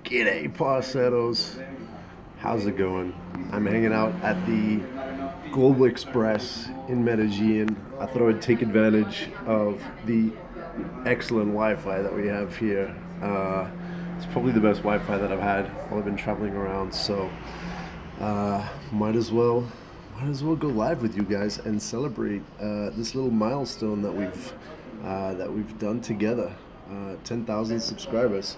G'day, parceiros. How's it going? I'm hanging out at the Global Express in Medellin. I thought I would take advantage of the excellent Wi-Fi that we have here. It's probably the best Wi-Fi that I've had while I've been traveling around. So might as well go live with you guys and celebrate this little milestone that we've done together. 10,000 subscribers.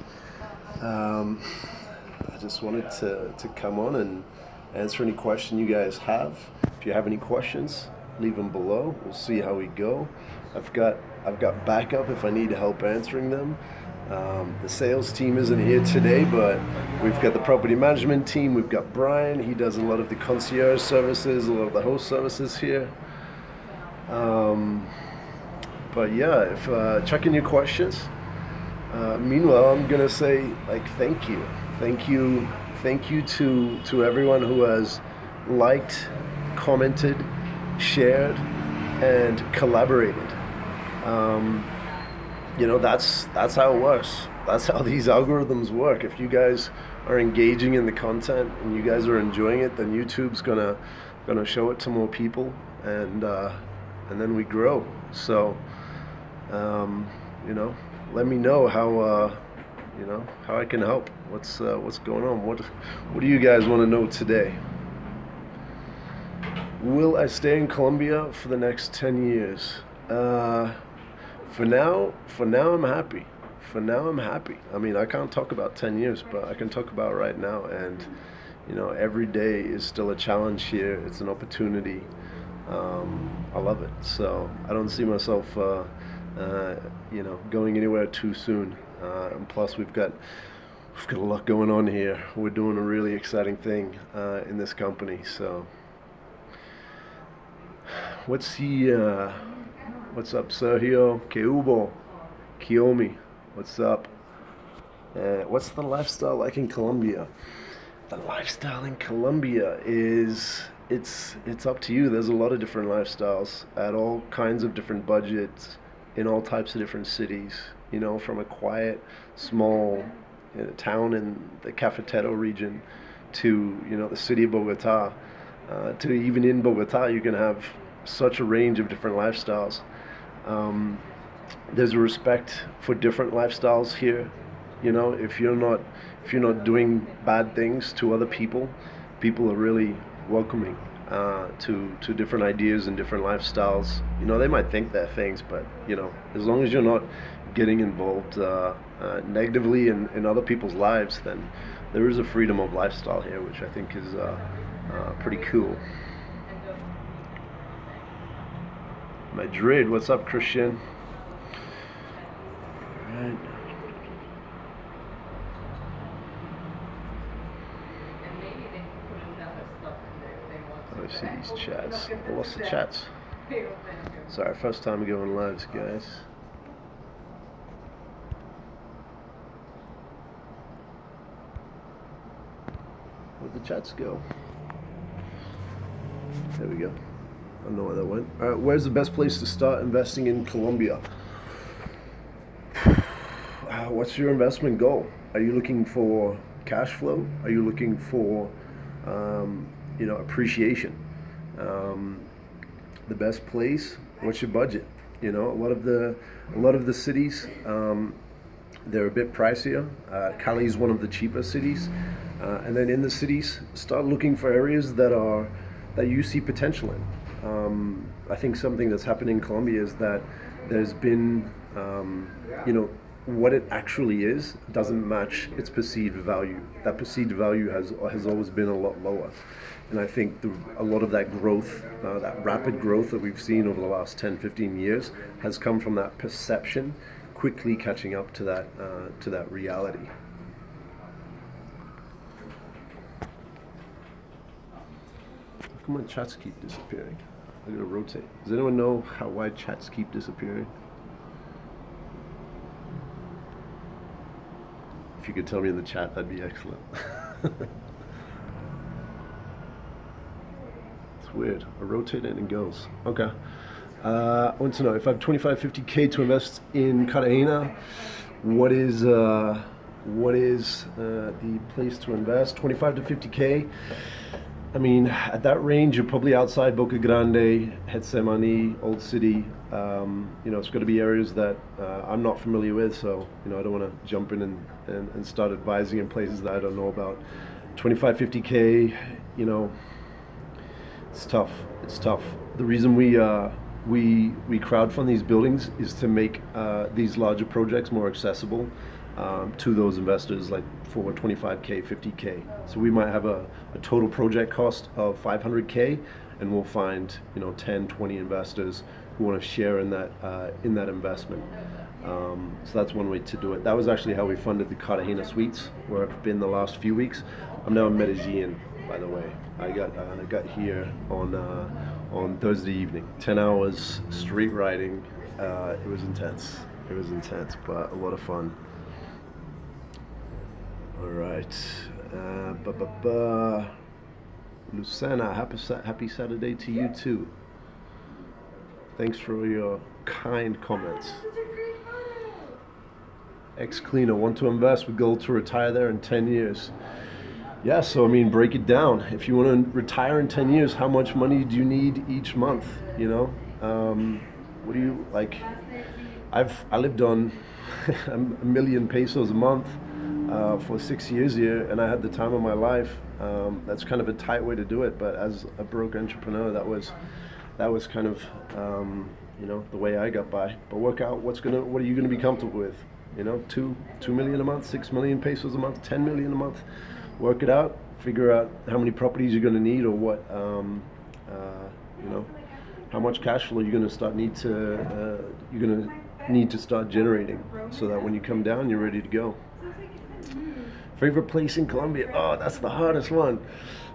I just wanted to come on and answer any question you guys have. If you have any questions, leave them below. We'll see how we go. I've got backup if I need help answering them. The sales team isn't here today, but we've got the property management team. We've got Brian. He does a lot of the concierge services, a lot of the host services here. But yeah, if check in your questions. Meanwhile, I'm gonna say thank you to everyone who has liked, commented, shared, and collaborated. That's how it works. That's how these algorithms work. If you guys are engaging in the content and you guys are enjoying it, then YouTube's gonna show it to more people, and then we grow. So, let me know how I can help. What's going on? What do you guys want to know today? Will I stay in Colombia for the next 10 years? For now I'm happy. I mean, I can't talk about 10 years, but I can talk about right now. And every day is still a challenge here. It's an opportunity. I love it. So I don't see myself going anywhere too soon. And plus, we've got a lot going on here. We're doing a really exciting thing in this company. So, what's up, Sergio? Que hubo? Kiyomi, what's up? What's the lifestyle like in Colombia? The lifestyle in Colombia is it's up to you. There's a lot of different lifestyles at all kinds of different budgets in all types of different cities. From a quiet, small town in the Cafetero region to the city of Bogota, to even in Bogota, you can have such a range of different lifestyles. There's a respect for different lifestyles here. If you're not doing bad things to other people, people are really welcoming to different ideas and different lifestyles. They might think they're things, but as long as you're not getting involved negatively in other people's lives, then there is a freedom of lifestyle here, which I think is pretty cool. Madrid, what's up, Christian? All right. I see these chats. Oh, what's the chats? Sorry, first time going live, guys. Where'd the chats go? There we go. I don't know where that went. All right, where's the best place to start investing in Colombia? What's your investment goal? Are you looking for cash flow? Are you looking for appreciation? The best place. What's your budget? A lot of the cities, they're a bit pricier. Cali is one of the cheaper cities, and then in the cities, start looking for areas that you see potential in. I think something that's happened in Colombia is that there's been, what it actually is doesn't match its perceived value. That perceived value has always been a lot lower. And I think a lot of that growth, that rapid growth that we've seen over the last 10, 15 years has come from that perception quickly catching up to that reality. How come my chats keep disappearing? I gotta rotate. Does anyone know why chats keep disappearing? If you could tell me in the chat, that'd be excellent. It's weird. I rotate it and it goes. Okay. I want to know if I have 25, 50K to invest in Cartagena. what is the place to invest? 25 to 50K. I mean, at that range, you're probably outside Boca Grande, Getsemani, Old City. It's going to be areas that I'm not familiar with, so I don't want to jump in and start advising in places that I don't know about. 25, 50K, it's tough. It's tough. The reason we crowdfund these buildings is to make these larger projects more accessible to those investors, like for 25K, 50K. So we might have a total project cost of 500K, and we'll find 10, 20 investors who want to share in that investment. So that's one way to do it. That was actually how we funded the Cartagena Suites, where I've been the last few weeks. I'm now in Medellin, by the way. I got here on Thursday evening. 10 hours street riding. It was intense. It was intense, but a lot of fun. All right. Lucena, happy Saturday to you too. Thanks for your kind comments. Ex-cleaner, want to invest with goal to retire there in 10 years. Yeah, so I mean, break it down. If you want to retire in 10 years, how much money do you need each month? What do you like? I lived on a million pesos a month for 6 years here, and I had the time of my life. That's kind of a tight way to do it, but as a broke entrepreneur, that was kind of the way I got by. But work out what are you gonna be comfortable with? 2 million a month, 6 million pesos a month, 10 million a month. Work it out. Figure out how many properties you're gonna need, or what how much cash flow you're gonna need to start generating, so that when you come down, you're ready to go. Favorite place in Colombia? Oh, that's the hardest one.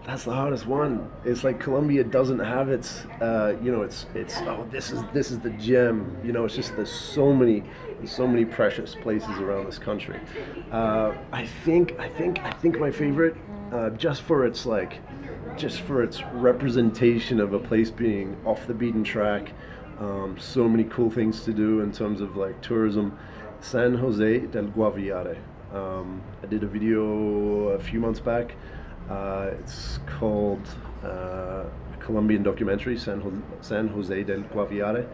That's the hardest one. It's like Colombia doesn't have its, this is the gem. It's just there's so many precious places around this country. I think my favorite, just for its representation of a place being off the beaten track, so many cool things to do in terms of like tourism. San Jose del Guaviare. I did a video a few months back. It's called a Colombian documentary, San Jose del Guaviare.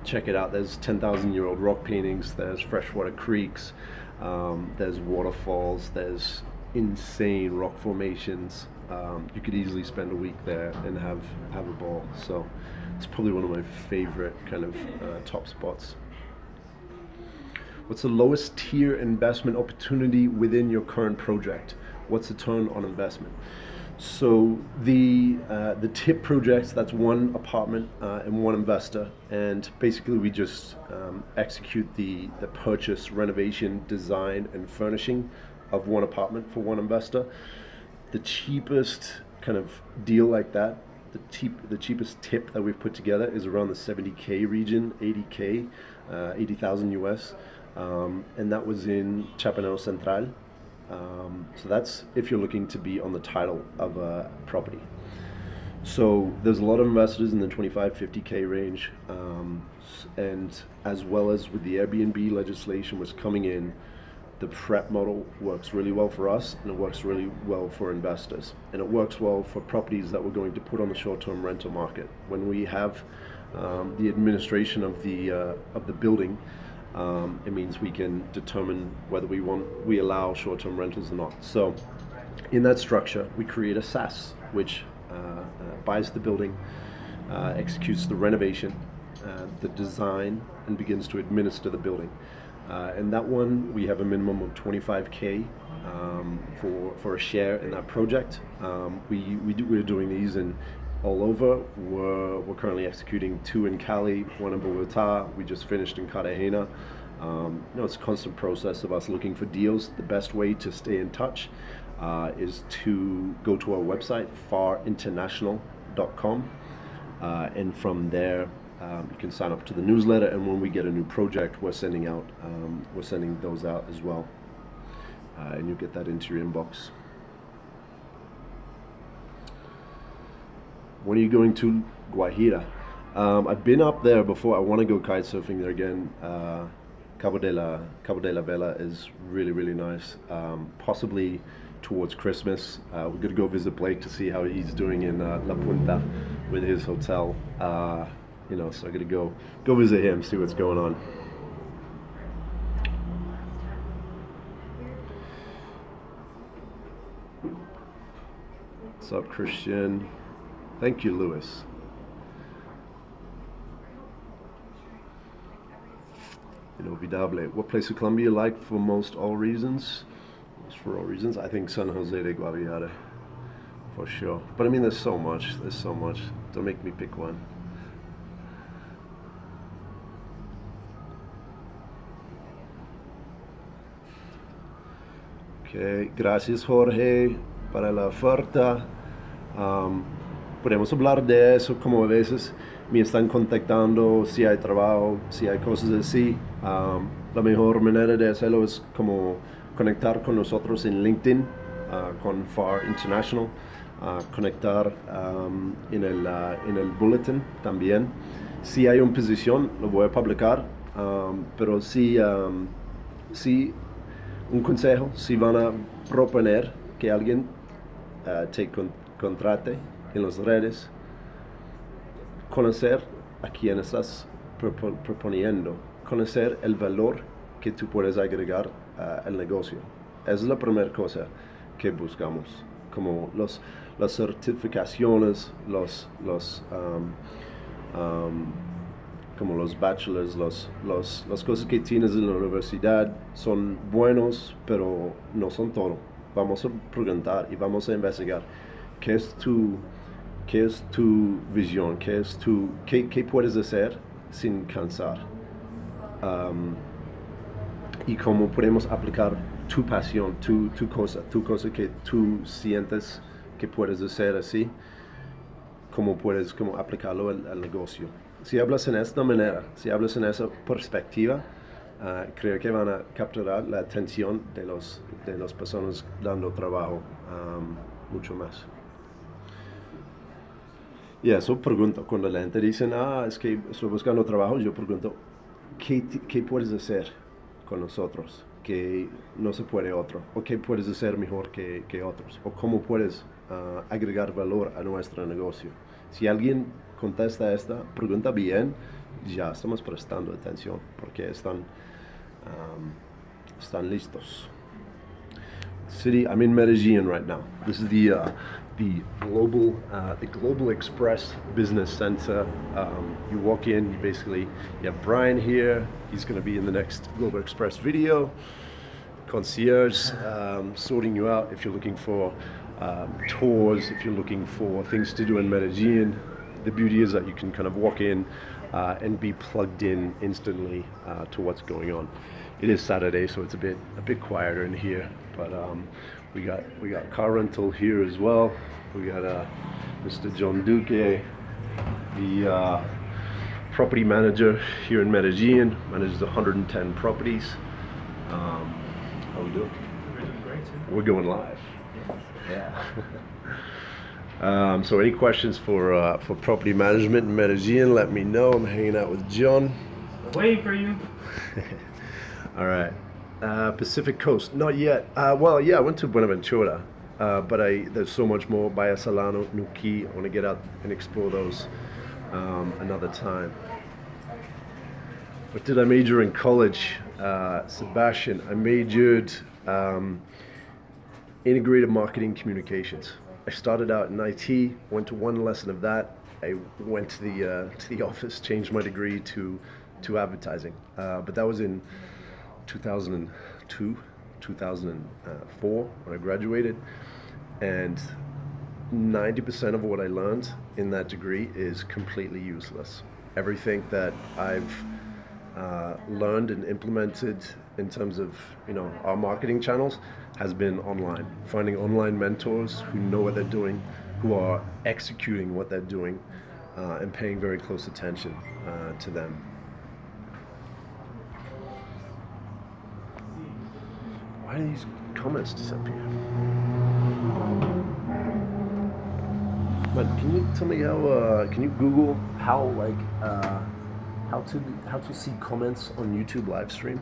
Check it out. There's 10,000-year-old rock paintings, there's freshwater creeks, there's waterfalls, there's insane rock formations. You could easily spend a week there and have a ball. So it's probably one of my favorite kind of top spots. What's the lowest tier investment opportunity within your current project? What's the turn on investment? So the TIP projects, that's one apartment and one investor, and basically we just execute the purchase, renovation, design, and furnishing of one apartment for one investor. The cheapest kind of deal like that, the cheapest tip that we've put together is around the 70K region, 80K, 80,000 US. And that was in Chapinero Central. So that's if you're looking to be on the title of a property. So there's a lot of investors in the 25, 50K range, and as well as with the Airbnb legislation was coming in, the prep model works really well for us, and it works really well for investors, and it works well for properties that we're going to put on the short-term rental market. When we have the administration of the building, it means we can determine whether we allow short-term rentals or not. So in that structure, we create a SAS, which buys the building, executes the renovation, the design, and begins to administer the building. And that one, we have a minimum of 25K for a share in that project. We're doing these in all over. We're currently executing 2 in Cali, 1 in Bogota. We just finished in Cartagena. It's a constant process of us looking for deals. The best way to stay in touch is to go to our website, farinternational.com, and from there you can sign up to the newsletter, and when we get a new project, we're sending those out as well, and you'll get that into your inbox. When are you going to Guajira? I've been up there before. I want to go kite surfing there again. Cabo de la Vela is really, really nice. Possibly towards Christmas. We're going to go visit Blake to see how he's doing in La Punta with his hotel. You know, so I'm going to go visit him, see what's going on. What's up, Christian? Thank you, Lewis. Inolvidable. What place of Colombia you like for most all reasons? For all reasons, I think San Jose de Guaviare, for sure. But I mean, there's so much. Don't make me pick one. Okay, gracias Jorge para la oferta. Podemos hablar de eso, como a veces me están contactando si hay trabajo, si hay cosas así. La mejor manera de hacerlo es como conectar con nosotros en LinkedIn, con FAR International, conectar en el bulletin también. Si hay una posición, lo voy a publicar, pero si un consejo, si van a proponer que alguien te contrate en las redes, conocer a quién estás proponiendo, conocer el valor que tú puedes agregar al negocio. Esa es la primera cosa que buscamos, como las certificaciones, como los bachelors, las cosas que tienes en la universidad son buenos, pero no son todo. Vamos a preguntar y vamos a investigar qué es tu visión, qué puedes hacer sin cansar, y cómo podemos aplicar tu pasión, tu cosa que tú sientes que puedes hacer así, cómo puedes aplicarlo al negocio. Si hablas en esta manera, si hablas en esa perspectiva, creo que van a capturar la atención de las personas dando trabajo mucho más. Y eso pregunto, cuando la gente dice, es que estoy buscando trabajo, yo pregunto, ¿qué puedes hacer con nosotros que no se puede otro? ¿O qué puedes hacer mejor que otros? ¿O cómo puedes agregar valor a nuestro negocio? Si alguien contesta esta pregunta bien, ya estamos prestando atención, porque están listos. City, I'm in Medellin right now. This is the Global Express Business Center. You walk in, you have Brian here. He's going to be in the next Global Express video. Concierge, sorting you out if you're looking for tours, if you're looking for things to do in Medellin. The beauty is that you can kind of walk in and be plugged in instantly to what's going on. It is Saturday, so it's a bit quieter in here, but we got car rental here as well. We got Mr. John Duque, the property manager here in Medellin, manages 110 properties. How we doing? We're doing great. We're going live. Yeah. So any questions for property management in Medellin, let me know. I'm hanging out with John. Waiting for you. All right. Pacific Coast, not yet. Well, yeah, I went to Buenaventura, but there's so much more. Bahia Solano, Nuquí. I want to get out and explore those another time. What did I major in college? Sebastian, I majored integrated marketing communications. I started out in IT, went to one lesson of that. I went to the office, changed my degree to advertising, but that was in 2002, 2004 when I graduated, and 90% of what I learned in that degree is completely useless. Everything that I've learned and implemented in terms of our marketing channels has been online. Finding online mentors who know what they're doing, who are executing what they're doing, and paying very close attention to them. Why do these comments disappear? But can you tell me how? Can you Google how how to see comments on YouTube live stream.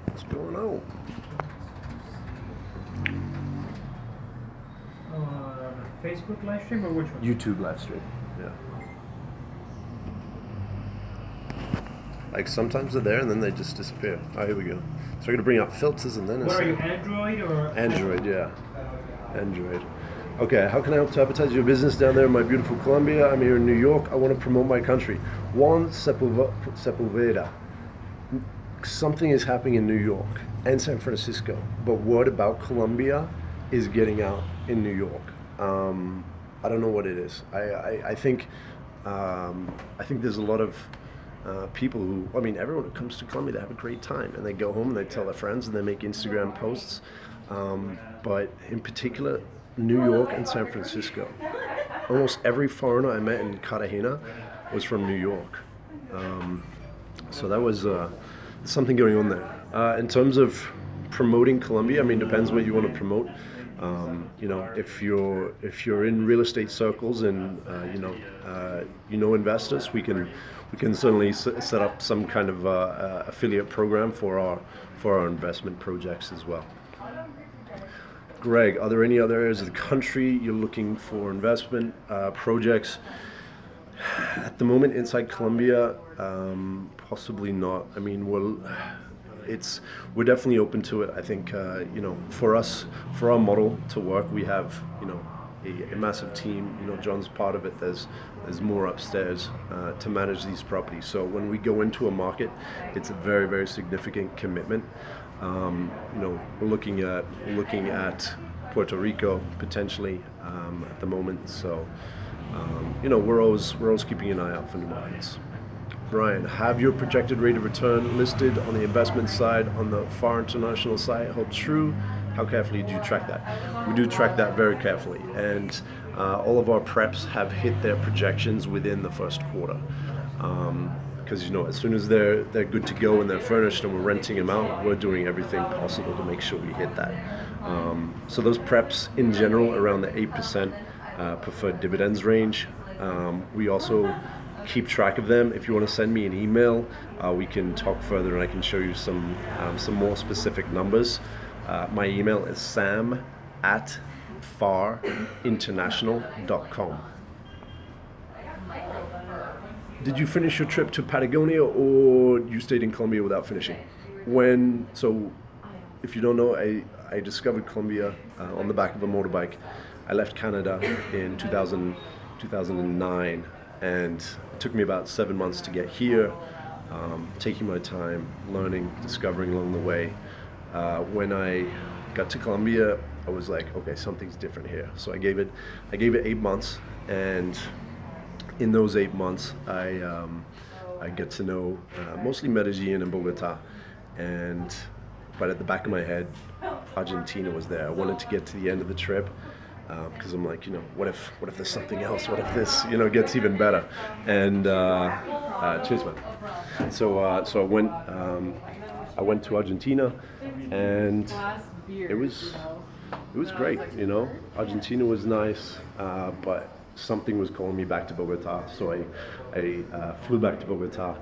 What's going on? Facebook live stream or which one? YouTube live stream. Yeah. Like sometimes they're there and then they just disappear. Oh, here we go. So we're gonna bring up filters and then. What are you, Android or? Android, yeah. Android. Okay, how can I help to advertise your business down there in my beautiful Colombia? I'm here in New York. I want to promote my country. Juan Sepulveda. Something is happening in New York and San Francisco, but word about Colombia is getting out in New York. I don't know what it is. I think there's a lot of people who, I mean, everyone who comes to Colombia, they have a great time and they go home and they tell their friends and they make Instagram posts. But in particular, New York and San Francisco. Almost every foreigner I met in Cartagena was from New York. So that was something going on there. In terms of promoting Colombia, I mean, depends what you want to promote. You know, if you're in real estate circles and you know investors, we can certainly set up some kind of affiliate program for our investment projects as well. Greg, are there any other areas of the country you're looking for investment projects? At the moment, inside Colombia, possibly not. I mean, we're definitely open to it. I think you know, for us, for our model to work, we have, you know, a massive team. You know, John's part of it. There's more upstairs to manage these properties. So when we go into a market, it's a very, very significant commitment. You know, we're looking at Puerto Rico potentially at the moment. So you know, we're always keeping an eye out for new markets. Brian, have your projected rate of return listed on the investment side on the FAR International site hold true? How carefully do you track that? We do track that very carefully, and all of our preps have hit their projections within the first quarter. Because you know, as soon as they're good to go and they're furnished and we're renting them out, we're doing everything possible to make sure we hit that. So those preps in general around the 8% preferred dividends range. We also keep track of them. If you want to send me an email, we can talk further and I can show you some more specific numbers. My email is sam@farinternational.com. Did you finish your trip to Patagonia or you stayed in Colombia without finishing? So if you don't know, I discovered Colombia on the back of a motorbike. I left Canada in 2009 and it took me about 7 months to get here, taking my time, learning, discovering along the way. When I got to Colombia, I was like, okay, something's different here. So I gave it 8 months, and in those 8 months, I get to know mostly Medellin and Bogota, but at the back of my head, Argentina was there. I wanted to get to the end of the trip because I'm like, you know, what if there's something else? What if this, you know, gets even better? And cheers, man. So I went to Argentina, and it was great. You know, Argentina was nice, but something was calling me back to Bogota. So I flew back to Bogota,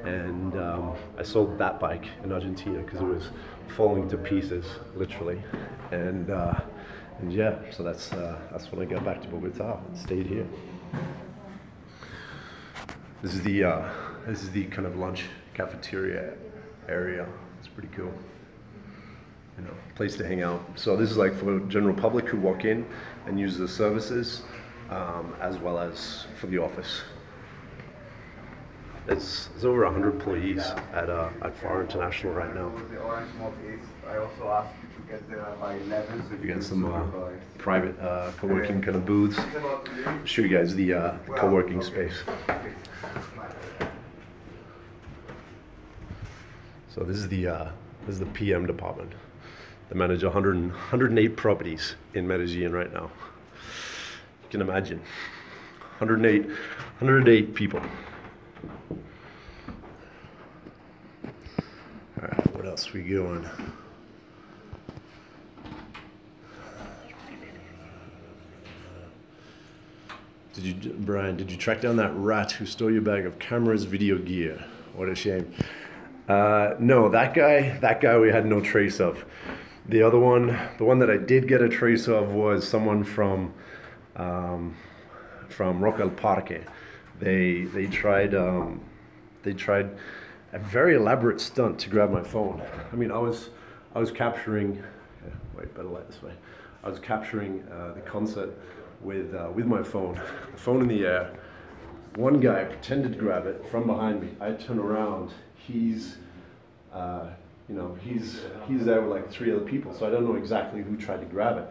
and I sold that bike in Argentina because it was falling to pieces, literally. And yeah, so that's when I got back to Bogota and stayed here. This is the kind of lunch cafeteria area. It's pretty cool, you know, place to hang out. So this is like for the general public who walk in and use the services, as well as for the office. There's over 100 employees at FAR International right now. I also asked you to get there by 11. So you got some private co-working kind of booths. I'll show you guys the co-working space. So this is the PM department. They manage 108 properties in Medellin right now. You can imagine, 108 people. All right, what else we going? Brian, did you track down that rat who stole your bag of cameras, video gear? What a shame. No, that guy we had no trace of. The other one, the one that I did get a trace of was someone from Rock El Parque. They tried a very elaborate stunt to grab my phone. I mean, I was capturing. Wait, better light this way. I was capturing the concert with my phone, the phone in the air. One guy pretended to grab it from behind me. I turn around. He's there with like 3 other people, so I don't know exactly who tried to grab it,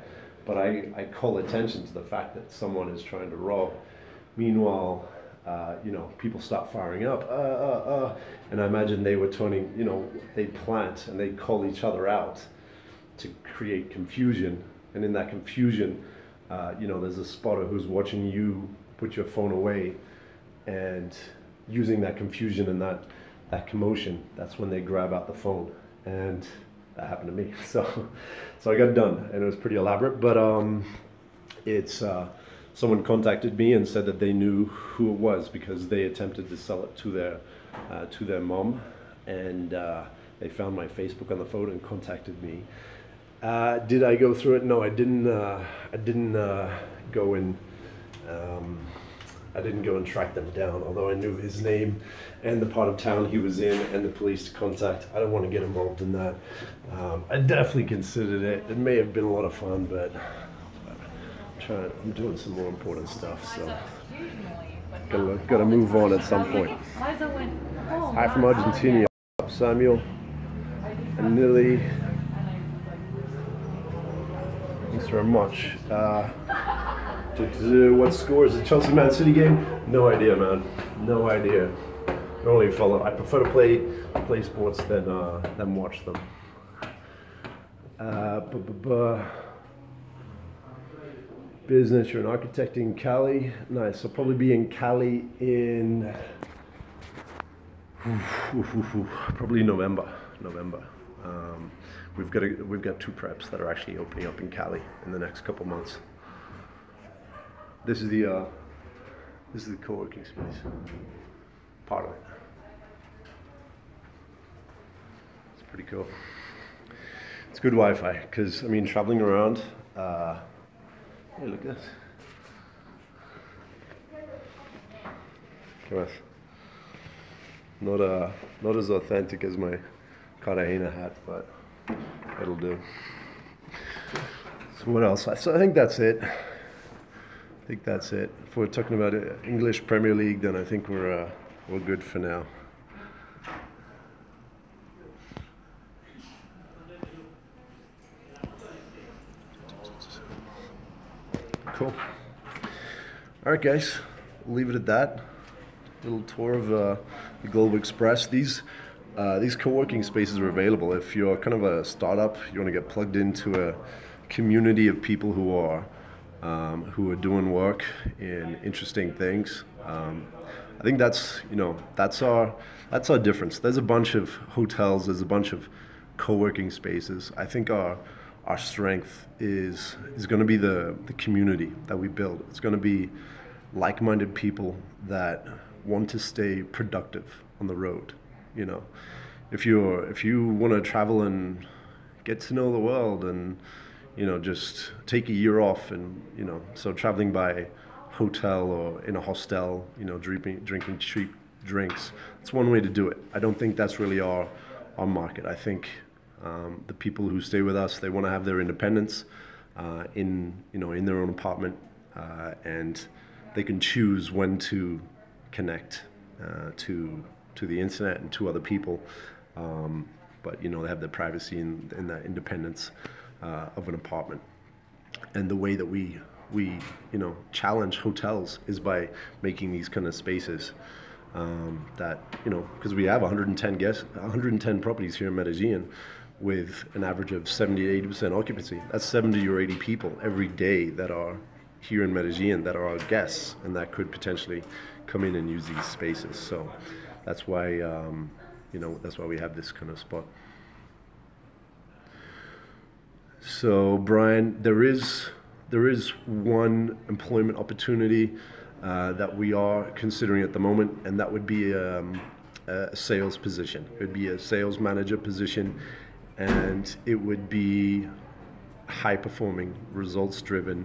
but I call attention to the fact that someone is trying to rob. Meanwhile, people start firing up, and I imagine they were turning, they plant and they call each other out to create confusion, and in that confusion, there's a spotter who's watching you put your phone away, and using that confusion and that commotion, that's when they grab out the phone, and that happened to me. So I got done, and it was pretty elaborate. But someone contacted me and said that they knew who it was because they attempted to sell it to their mom, and they found my Facebook on the phone and contacted me. Did I go through it? No, I didn't. I didn't go and. I didn't go and track them down, although I knew his name and the part of town he was in and the police to contact. I don't want to get involved in that. I definitely considered it. It may have been a lot of fun, but I'm doing some more important stuff, so gotta move on at some point. Hi from Argentina, Samuel and Lily. Thanks very much. What score is the Chelsea Man City game? No idea, man. No idea. Only follow. I prefer to play sports than watch them. Business. You're an architect in Cali. Nice. I'll probably be in Cali in probably November. We've got 2 preps that are actually opening up in Cali in the next couple months. This is the co-working space, part of it. It's pretty cool. It's good Wi-Fi, because I mean, traveling around, hey, look at this. Come on. Not as authentic as my Cartagena hat, but it'll do. So what else? So I think that's it. If we're talking about English Premier League, then I think we're good for now. Cool. All right, guys, we'll leave it at that. Little tour of the Global Express. These co-working spaces are available if you're kind of a startup. You want to get plugged into a community of people who are doing work in interesting things. I think that's our difference. There's a bunch of hotels, there's a bunch of co-working spaces. I think our strength is going to be the community that we build. It's going to be like-minded people that want to stay productive on the road. If you want to travel and get to know the world and just take a year off, and so traveling by hotel or in a hostel, drinking cheap drinks, it's one way to do it. I don't think that's really our market. I think the people who stay with us, they want to have their independence in their own apartment, and they can choose when to connect to the internet and to other people, but they have their privacy and that independence of an apartment. And the way that we challenge hotels is by making these kind of spaces that because we have 110 properties here in Medellin with an average of 70 to 80% occupancy. That's 70 or 80 people every day that are here in Medellin that are our guests and that could potentially come in and use these spaces. So that's why that's why we have this kind of spot. So Brian, there is one employment opportunity that we are considering at the moment, and that would be a sales position. It would be a sales manager position, and it would be high performing, results driven.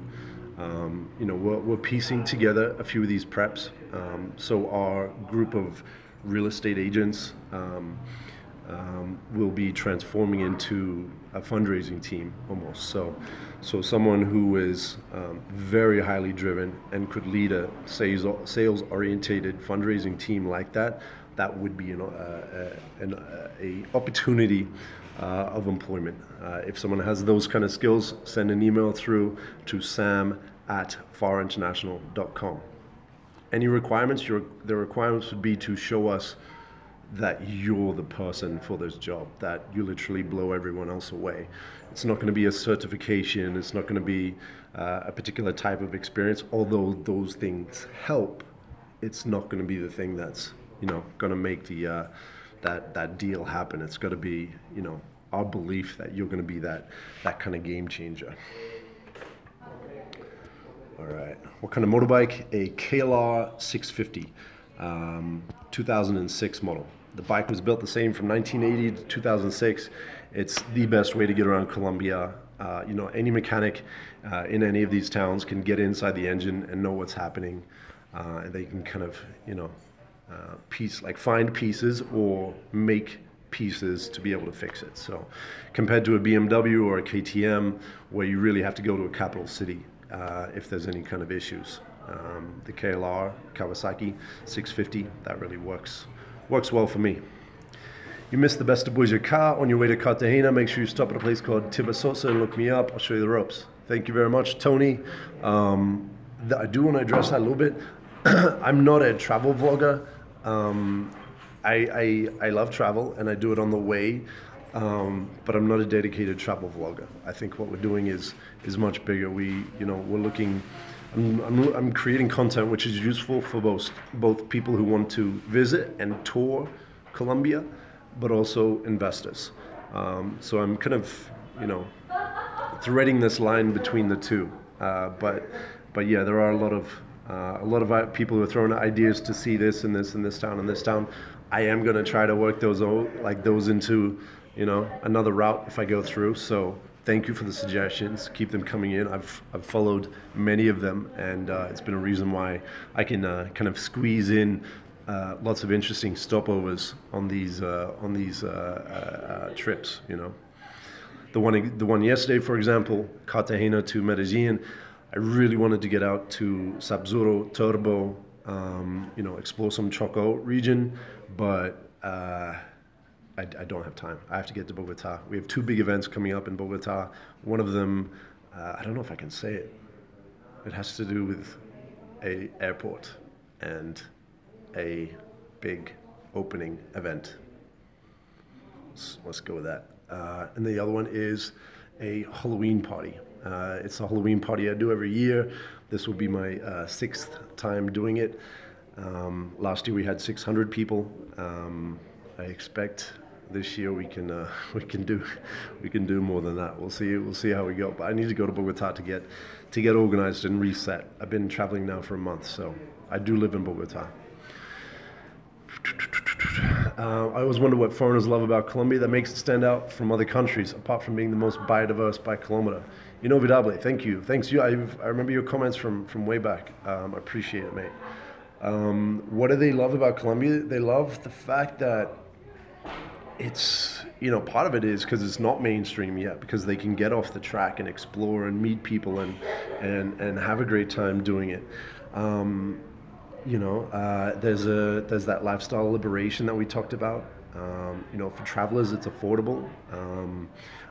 We're piecing together a few of these preps. So our group of real estate agents will be transforming into a fundraising team almost. So someone who is very highly driven and could lead a sales orientated fundraising team like that. That would be a opportunity of employment. If someone has those kind of skills, send an email through to sam@farinternational.com. Any requirements? The requirements would be to show us that you're the person for this job, that you literally blow everyone else away. It's not going to be a certification. It's not going to be a particular type of experience. Although those things help, it's not going to be the thing that's going to make the that deal happen. It's got to be our belief that you're going to be that kind of game changer. All right. What kind of motorbike? A KLR 650, 2006 model. The bike was built the same from 1980 to 2006. It's the best way to get around Colombia. Any mechanic in any of these towns can get inside the engine and know what's happening. And they can kind of, find pieces or make pieces to be able to fix it. So compared to a BMW or a KTM, where you really have to go to a capital city if there's any kind of issues. The KLR, Kawasaki 650, that really works well for me. You missed the best of Buja car on your way to Cartagena. Make sure you stop at a place called Tibasosa and look me up. I'll show you the ropes. Thank you very much, Tony. I do want to address that a little bit. I'm not a travel vlogger. I love travel and I do it on the way, but I'm not a dedicated travel vlogger. I think what we're doing is much bigger. We're looking. I'm creating content which is useful for both people who want to visit and tour Colombia, but also investors. So I'm kind of threading this line between the two. But yeah, there are a lot of people who are throwing ideas to see this and this and this town and this town. I am going to try to work those into another route if I go through. So thank you for the suggestions. Keep them coming in. I've followed many of them, and it's been a reason why I can kind of squeeze in lots of interesting stopovers on these trips. The one yesterday, for example, Cartagena to Medellin. I really wanted to get out to Sabzuro, Turbo, explore some Choco region, but I don't have time. I have to get to Bogota. We have two big events coming up in Bogota. One of them, I don't know if I can say it. It has to do with an airport and a big opening event. Let's go with that. And the other one is a Halloween party. It's a Halloween party I do every year. This will be my sixth time doing it. Last year we had 600 people. I expect this year we can do more than that. We'll see how we go. But I need to go to Bogota to get organized and reset. I've been traveling now for a month, so I do live in Bogota. I always wonder what foreigners love about Colombia that makes it stand out from other countries, apart from being the most biodiverse by kilometer. Inolvidable, thank you. Thanks you. I remember your comments from way back. I appreciate it, mate. What do they love about Colombia? They love the fact that it's, part of it is because it's not mainstream yet, because they can get off the track and explore and meet people and have a great time doing it. There's that lifestyle liberation that we talked about. For travelers, it's affordable.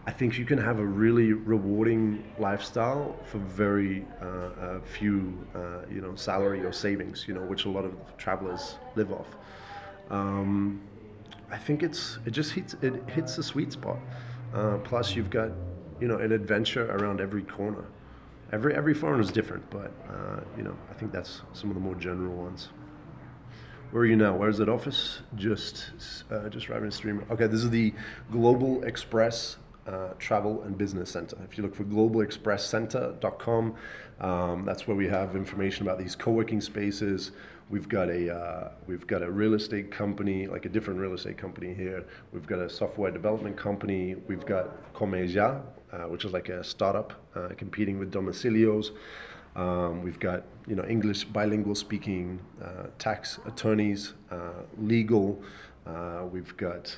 I think you can have a really rewarding lifestyle for very few, salary or savings, which a lot of travelers live off. I think it hits the sweet spot. Plus, you've got, an adventure around every corner. Every foreigner is different, but I think that's some of the more general ones. Where are you now? Where's that office? Just driving a streamer. Okay, this is the Global Express Travel and Business Center. If you look for globalexpresscenter.com, that's where we have information about these co-working spaces. We've got a real estate company, like a different real estate company here. We've got a software development company. We've got Comeja, which is like a startup competing with Domicilios. We've got English bilingual speaking tax attorneys, legal. We've got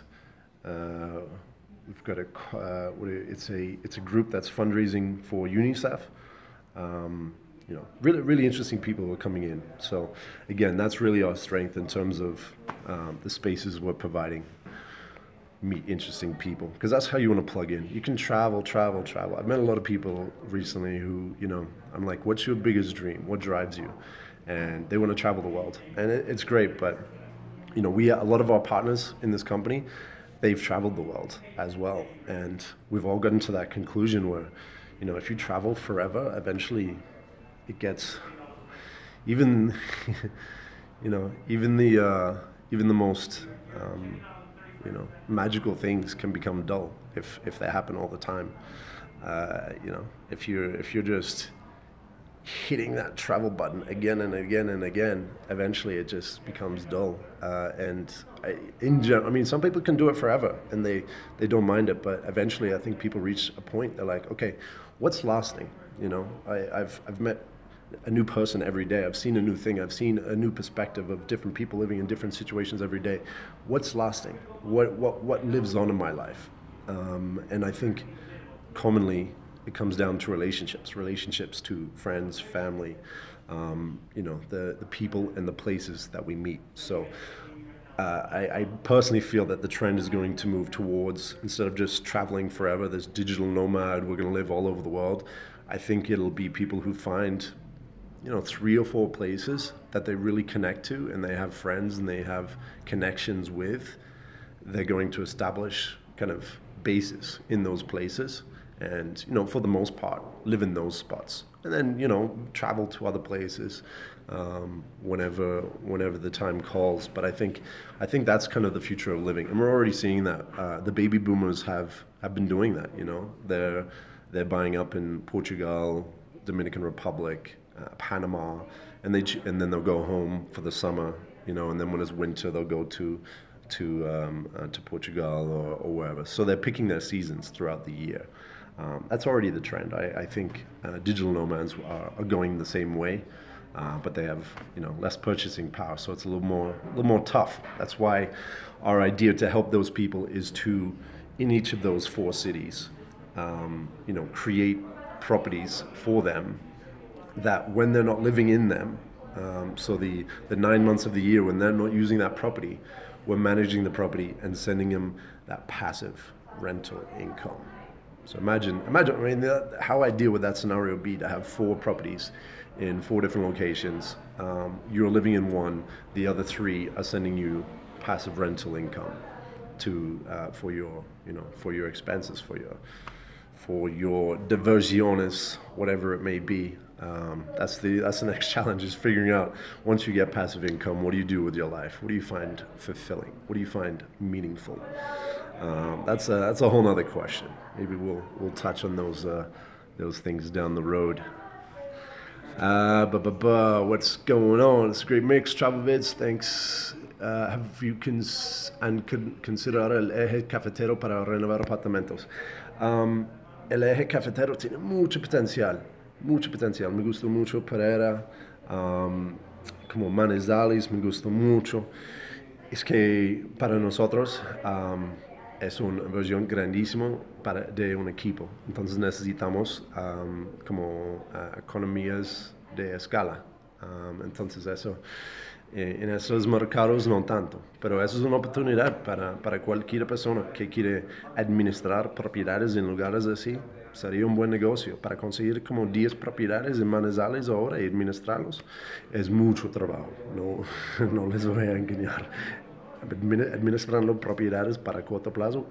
it's a group that's fundraising for UNICEF. Really interesting people who are coming in. So again, that's really our strength in terms of the spaces we're providing. Meet interesting people, because that's how you want to plug in. You can travel. I've met a lot of people recently who, I'm like, what's your biggest dream? What drives you? And they want to travel the world, and it's great. But a lot of our partners in this company, they've traveled the world as well, and we've all gotten to that conclusion where, if you travel forever, eventually it gets even the most magical things can become dull if they happen all the time. If you're just hitting that travel button again and again and again, eventually it just becomes dull. Some people can do it forever and they don't mind it, but eventually I think people reach a point, they're like, okay, what's lasting? I've met a new person every day. I've seen a new thing. I've seen a new perspective of different people living in different situations every day. What's lasting? What lives on in my life? And I think commonly it comes down to relationships to friends, family, the people and the places that we meet. So I personally feel that the trend is going to move towards, instead of just traveling forever, this digital nomad, we're going to live all over the world. I think it'll be people who find 3 or 4 places that they really connect to and they have friends and they have connections with. They're going to establish kind of bases in those places and, for the most part, live in those spots. And then, travel to other places whenever the time calls. But I think that's kind of the future of living. And we're already seeing that. The baby boomers have been doing that, They're buying up in Portugal, Dominican Republic, Panama, and then they'll go home for the summer, and then when it's winter they'll go to Portugal or wherever. So they're picking their seasons throughout the year. That's already the trend. I think digital nomads are going the same way, but they have less purchasing power, so it's a little more tough. That's why our idea to help those people is to, in each of those 4 cities, create properties for them that when they're not living in them, so the 9 months of the year when they're not using that property, we're managing the property and sending them that passive rental income. So imagine, how ideal would that scenario be to have 4 properties in 4 different locations. You're living in one, the other 3 are sending you passive rental income for your expenses, for your diversiones, whatever it may be. That's the next challenge, is figuring out, once you get passive income, what do you do with your life? What do you find fulfilling? What do you find meaningful? That's a whole nother question. Maybe we'll touch on those things down the road. What's going on? It's a great mix. Travel Vids, thanks. Have you considered el eje cafetero para renovar apartamentos? El eje cafetero tiene mucho potencial. Me gustó mucho Pereira, como Manizales, me gustó mucho. Es que para nosotros es una inversión grandísimo de un equipo. Entonces necesitamos como economías de escala. Entonces eso, en esos mercados no tanto, pero eso es una oportunidad para cualquier persona que quiere administrar propiedades en lugares así. Sería un buen negocio. Para conseguir como 10 propiedades en Manizales ahora y administrarlos es mucho trabajo, no les voy a engañar. Administrando propiedades para corto plazo,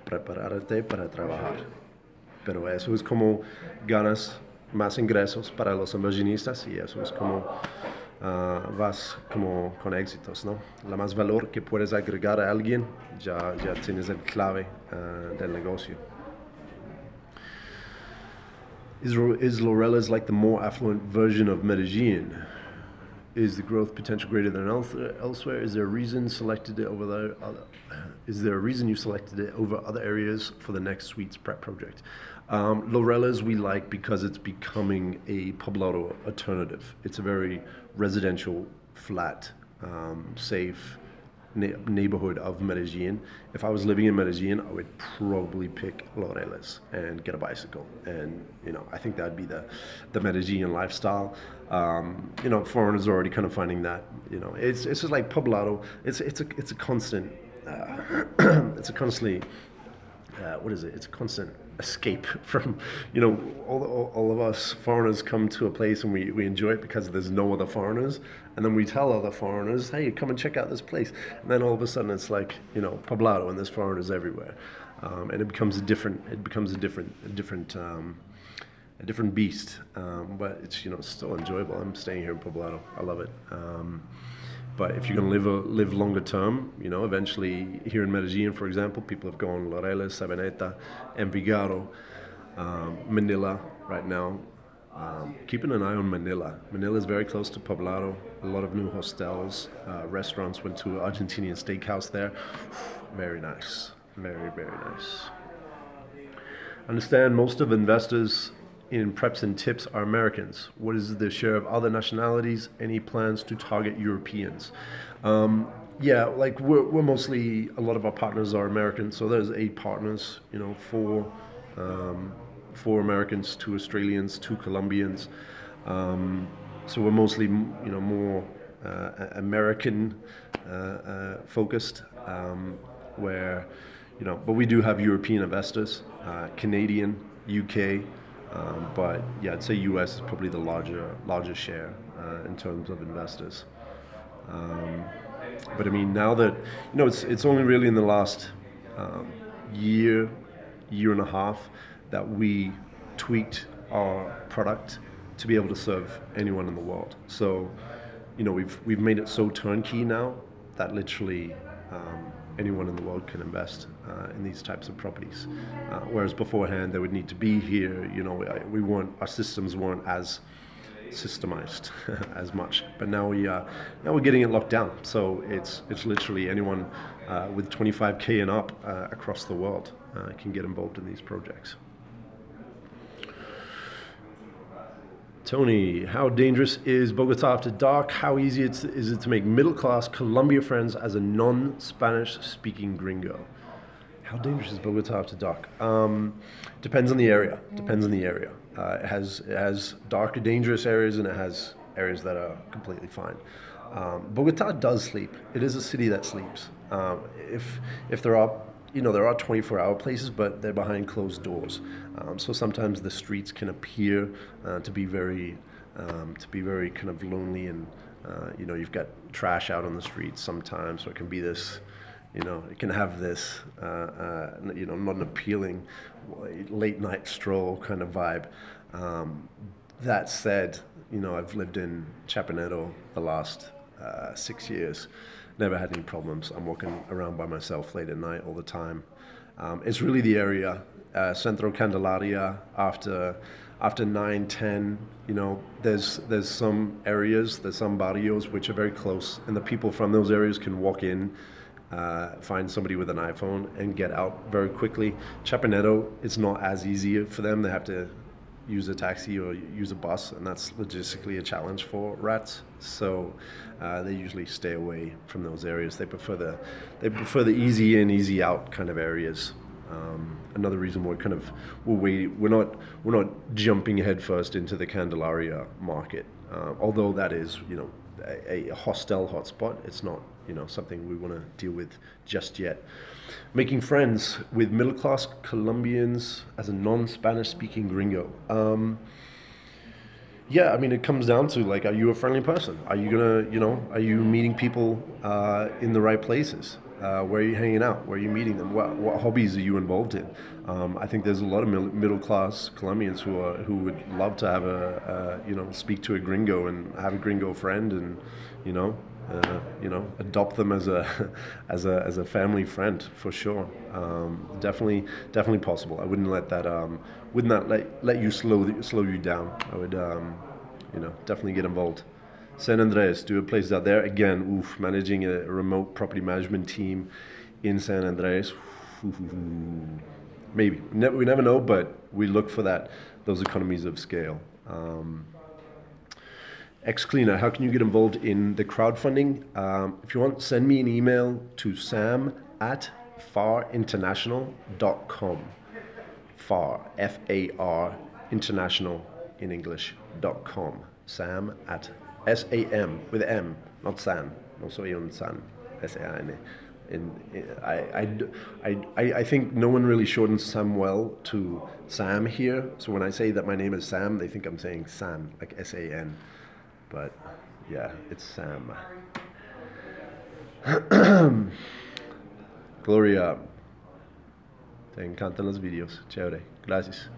prepararte para trabajar. Pero eso es como ganas más ingresos para los inversionistas y eso es como vas como con éxitos, ¿no? La más valor que puedes agregar a alguien, ya tienes el clave del negocio. Is Laureles like the more affluent version of Medellin? Is the growth potential greater than elsewhere? Is there a reason you selected it over other areas for the next Suites Prep project? Laureles we like because it's becoming a Poblado alternative. It's a very residential, flat, safe neighborhood of Medellin. If I was living in Medellin, I would probably pick Laureles and get a bicycle. And I think that'd be the Medellin lifestyle. Foreigners are already kind of finding that. It's just like Poblado. It's a constant. It's a constantly. What is it? It's a constant escape from, all of us foreigners come to a place and we enjoy it because there's no other foreigners, and then we tell other foreigners, hey, come and check out this place, and then all of a sudden it's like, Poblado, and there's foreigners everywhere, and it becomes a different beast, but it's still enjoyable. I'm staying here in Poblado. I love it. But if you're going to live longer term, eventually here in Medellin, for example, people have gone Laureles, Sabaneta, Envigado, Manila right now. Keeping an eye on Manila. Manila is very close to Poblado. A lot of new hostels, restaurants. Went to an Argentinian steakhouse there. Very nice. Very, very nice. Understand most of investors in preps and tips are Americans. What is the share of other nationalities? Any plans to target Europeans? We're mostly, a lot of our partners are Americans. So there's 8 partners, 4 Americans, 2 Australians, 2 Colombians. So we're mostly, more American focused, but we do have European investors, Canadian, UK. But yeah, I'd say U.S. is probably the larger share in terms of investors. But I mean, now that it's only really in the last year and a half that we tweaked our product to be able to serve anyone in the world. So, we've made it so turnkey now that literally anyone in the world can invest in these types of properties. Whereas beforehand, they would need to be here. Our systems weren't as systemized as much. But now we're getting it locked down. So it's literally anyone with 25K and up across the world can get involved in these projects. Tony, how dangerous is Bogota after dark? How easy is it to make middle-class Colombia friends as a non-Spanish speaking gringo? How dangerous is Bogota after dark? Depends on the area. It has darker, dangerous areas, and it has areas that are completely fine. Bogota does sleep. It is a city that sleeps. If there are 24-hour places, but they're behind closed doors. So sometimes the streets can appear to be very kind of lonely, and you've got trash out on the streets sometimes. So it can be this, it can have this, not an appealing late night stroll kind of vibe. That said, I've lived in Chapinero the last 6 years. Never had any problems. I'm walking around by myself late at night all the time. It's really the area, Centro Candelaria, after 9, 10, there's some areas, there's some barrios which are very close, and the people from those areas can walk in, find somebody with an iPhone and get out very quickly. Chapinero, it's not as easy for them. They have to use a taxi or use a bus, and that's logistically a challenge for rats. So they usually stay away from those areas. They prefer the easy in, easy out kind of areas. Another reason we're not jumping headfirst into the Candelaria market, although that is a hostel hotspot. It's not something we want to deal with just yet. Making friends with middle-class Colombians as a non-Spanish speaking gringo. Yeah, I mean, it comes down to, are you a friendly person? Are you are you meeting people in the right places? Where are you hanging out? Where are you meeting them? What hobbies are you involved in? I think there's a lot of middle class Colombians who would love to have speak to a gringo and have a gringo friend, and adopt them as a as a family friend for sure. Definitely possible. I wouldn't let that let you slow you down. I would definitely get involved. San Andres, do a place out there. Again, managing a remote property management team in San Andres. Maybe. We never know, but we look for those economies of scale. Ex-Cleaner, how can you get involved in the crowdfunding? If you want, send me an email to sam@farinternational.com. FAR, F-A-R, international in English.com. Sam at S-A-M with M, not San. No soy un San. S-A-N. I think no one really shortens Samuel to Sam here. So when I say that my name is Sam, they think I'm saying San, like S-A-N. But yeah, it's Sam. Gloria, te encantan los videos. Chévere. Gracias.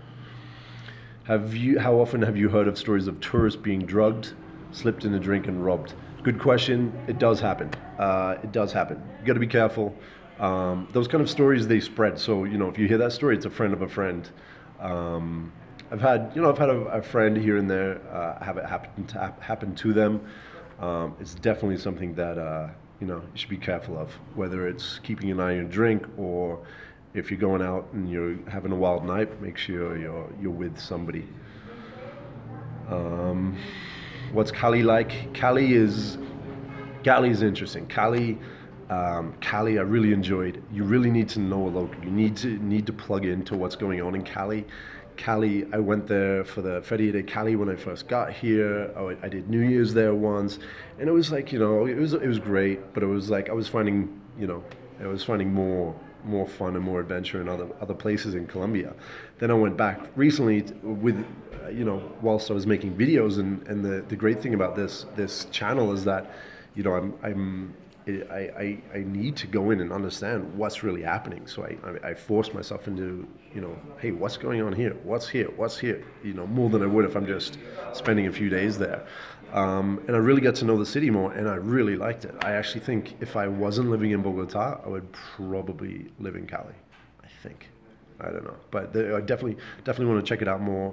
How often have you heard of stories of tourists being drugged, slipped in a drink, and robbed? Good question. It does happen. You got to be careful. Those kind of stories, they spread. So if you hear that story, it's a friend of a friend. I've had a friend here and there have it happen to them. It's definitely something that you should be careful of. Whether it's keeping an eye on your drink, or if you're going out and you're having a wild night, make sure you're with somebody. What's Cali like? Cali is interesting. Cali, I really enjoyed. You really need to know a local. You need to plug into what's going on in Cali. Cali, I went there for the Feria de Cali when I first got here. I did New Year's there once, and it was like it was great, but it was like I was finding more fun and more adventure in other places in Colombia. Then I went back recently with whilst I was making videos, and the great thing about this channel is that I need to go in and understand what's really happening. So I force myself into hey, what's going on here? What's here? More than I would if I'm just spending a few days there. And I really got to know the city more, and I really liked it. I actually think if I wasn't living in Bogota, I would probably live in Cali. I think. I don't know, but I definitely want to check it out more.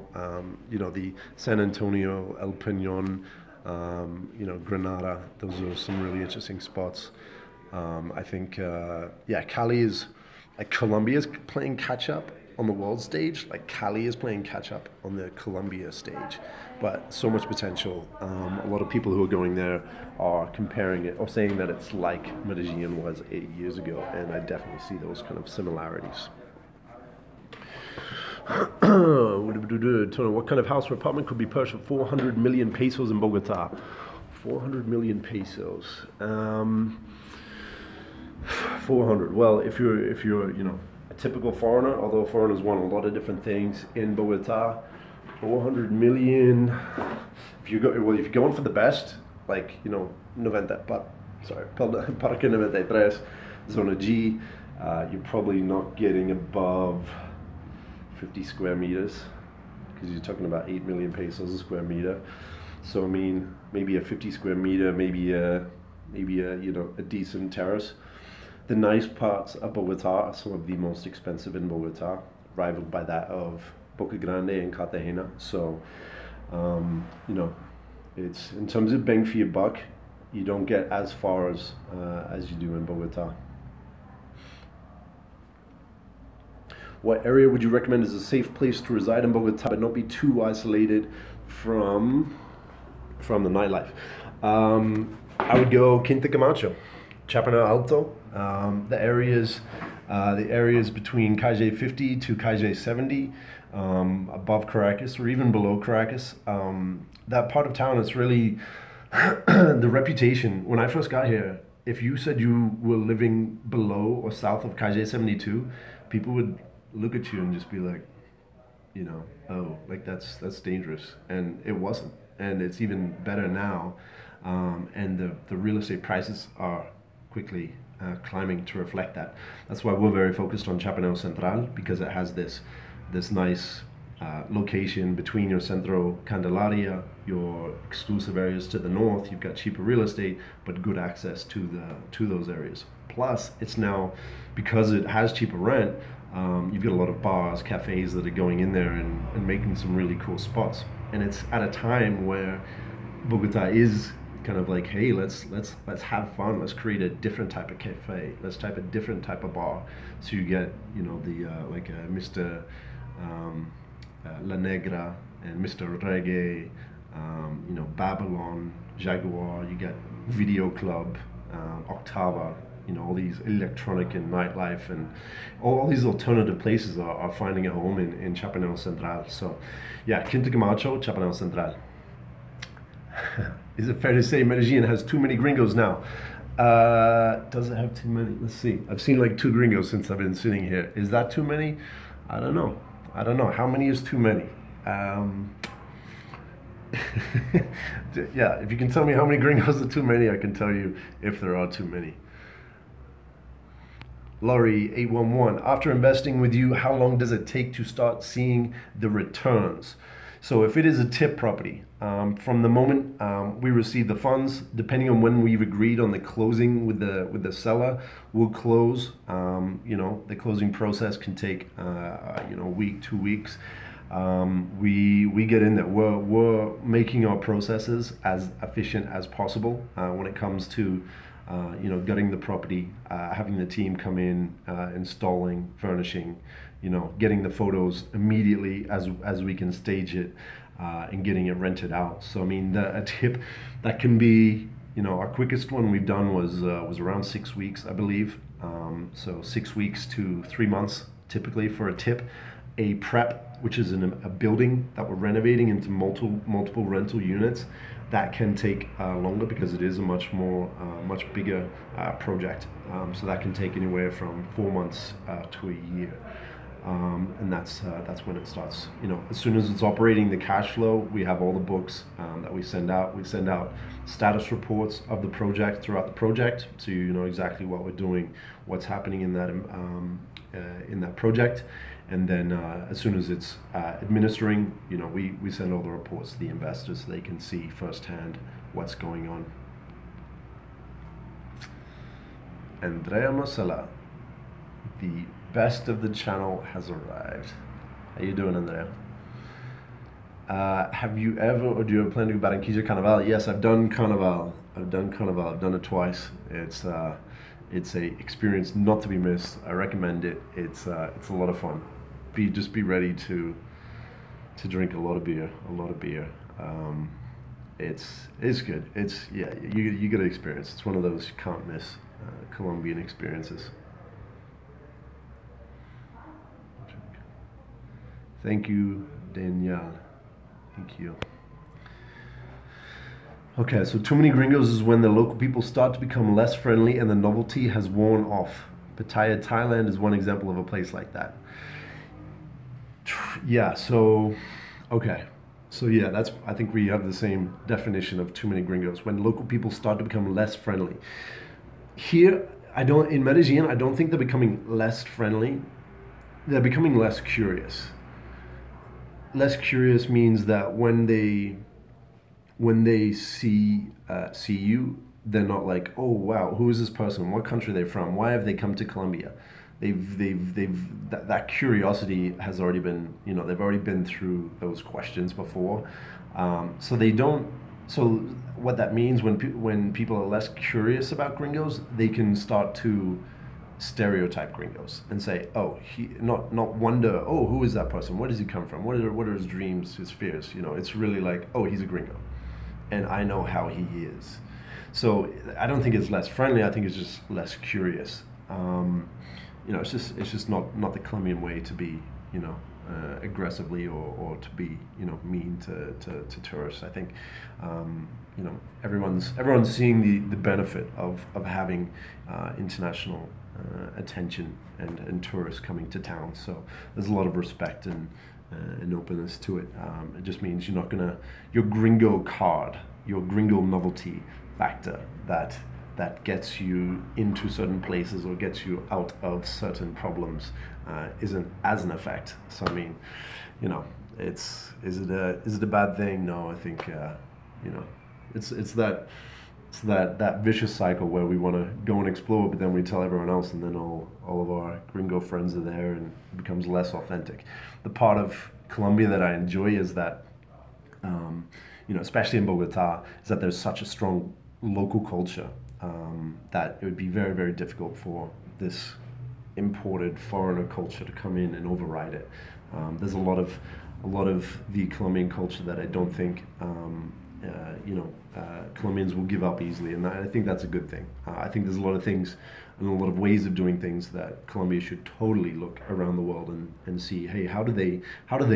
The San Antonio, El Peñón, Granada. Those are some really interesting spots. I think, Cali is like Colombia's playing catch up on the world stage. Like Cali is playing catch up on the Colombia stage, but so much potential. A lot of people who are going there are comparing it or saying that it's like Medellin was 8 years ago, and I definitely see those kind of similarities. What kind of house or apartment could be purchased for 400 million pesos in Bogota? 400 million pesos. 400. Well, if you're a typical foreigner, although foreigners want a lot of different things in Bogota, 400 million. If you're going for the best, like Parque 93, Zona G, you're probably not getting above 50 square meters, because you're talking about 8 million pesos a square meter. So I mean, maybe a 50 square meter, maybe a decent terrace. The nice parts of Bogota are some of the most expensive in Bogota, rivaled by that of Boca Grande and Cartagena. So it's in terms of bang for your buck, you don't get as far as you do in Bogota. What area would you recommend as a safe place to reside in Bogota but not be too isolated from the nightlife? I would go Quinta Camacho, Chapinal Alto. The areas between Calle 50 to Calle 70, above Caracas or even below Caracas. That part of town is really the reputation. When I first got here, if you said you were living below or south of Calle 72, people would look at you and just be like, oh, like that's dangerous. And it wasn't. And it's even better now. And the real estate prices are quickly climbing to reflect that. That's why we're very focused on Chapinero Central, because it has this nice location between your Centro Candelaria, your exclusive areas to the north. You've got cheaper real estate, but good access to those areas. Plus, it's now, because it has cheaper rent, you've got a lot of bars, cafes that are going in there and making some really cool spots. And it's at a time where Bogota is kind of like, hey, let's have fun. Let's create a different type of cafe. Let's type a different type of bar. So you get, you know, the like Mr. La Negra and Mr. Reggae, you know, Babylon, Jaguar. You get Video Club, Octava. You know, all these electronic and nightlife and all these alternative places are finding a home in Chapinero Central. So, yeah, Quinta Camacho, Chapinero Central. Is it fair to say Medellin has too many gringos now? Does it have too many? Let's see. I've seen like 2 gringos since I've been sitting here. Is that too many? I don't know. How many is too many? Yeah, if you can tell me how many gringos are too many, I can tell you if there are too many. Laurie 811, after investing with you, how long does it take to start seeing the returns? So if it is a tip property, from the moment we receive the funds, depending on when we've agreed on the closing with the seller, we'll close. You know, the closing process can take you know, a week, 2 weeks. We get in there. We're making our processes as efficient as possible when it comes to you know, gutting the property, having the team come in, installing, furnishing, you know, getting the photos immediately as we can stage it, and getting it rented out. So I mean, a tip that can be, you know, our quickest one we've done was around 6 weeks, I believe. So 6 weeks to 3 months typically for a tip. A prep, which is in a building that we're renovating into multiple rental units, that can take longer because it is a much bigger project. So that can take anywhere from 4 months to a year. And that's when it starts. You know, as soon as it's operating, the cash flow, we have all the books that we send out. We send out status reports of the project throughout the project, so you know exactly what we're doing, what's happening in that project. And then as soon as it's administering, you know, we send all the reports to the investors so they can see firsthand what's going on. Andrea Marcella, the best of the channel has arrived. How you doing, Andrea? Have you ever, or do you ever plan to go Barranquilla Carnival? Yes, I've done Carnival. I've done it twice. It's a experience not to be missed. I recommend it. It's a lot of fun. Just be ready to drink a lot of beer. It's good. Yeah, you get to experience. It's one of those you can't miss Colombian experiences. Thank you, Danielle. Thank you. Okay, so too many gringos is when the local people start to become less friendly and the novelty has worn off. Pattaya, Thailand is one example of a place like that. Yeah, so, okay. So yeah, I think we have the same definition of too many gringos, when local people start to become less friendly. Here, in Medellin, I don't think they're becoming less friendly. They're becoming less curious. Less curious means that when they see you, they're not like, oh wow, who is this person? What country are they from? Why have they come to Colombia? That curiosity has already been, you know, they've already been through those questions before. So they don't. So what that means, when people are less curious about gringos, they can start to stereotype gringos and say, oh, not wonder, oh, who is that person? Where does he come from? What are his dreams, his fears? You know, it's really like, oh, he's a gringo, and I know how he is. So I don't think it's less friendly. I think it's just less curious. You know, it's just not the Colombian way to be, you know, aggressively or to be, you know, mean to tourists. I think, you know, everyone's seeing the benefit of having international attention and tourists coming to town. So there's a lot of respect and openness to it. It just means you're not gonna, your gringo card, your gringo novelty factor that that gets you into certain places or gets you out of certain problems isn't as an effect. So I mean, you know, is it a bad thing? No, I think you know, it's that vicious cycle where we want to go and explore, but then we tell everyone else, and then all of our gringo friends are there, and it becomes less authentic. The part of Colombia that I enjoy is that, you know, especially in Bogota, is that there's such a strong local culture that it would be very, very difficult for this imported foreigner culture to come in and override it. There's a lot of the Colombian culture that I don't think Colombians will give up easily, and I think that's a good thing. I think there's a lot of things and a lot of ways of doing things that Colombia should totally look around the world and see, hey, how do they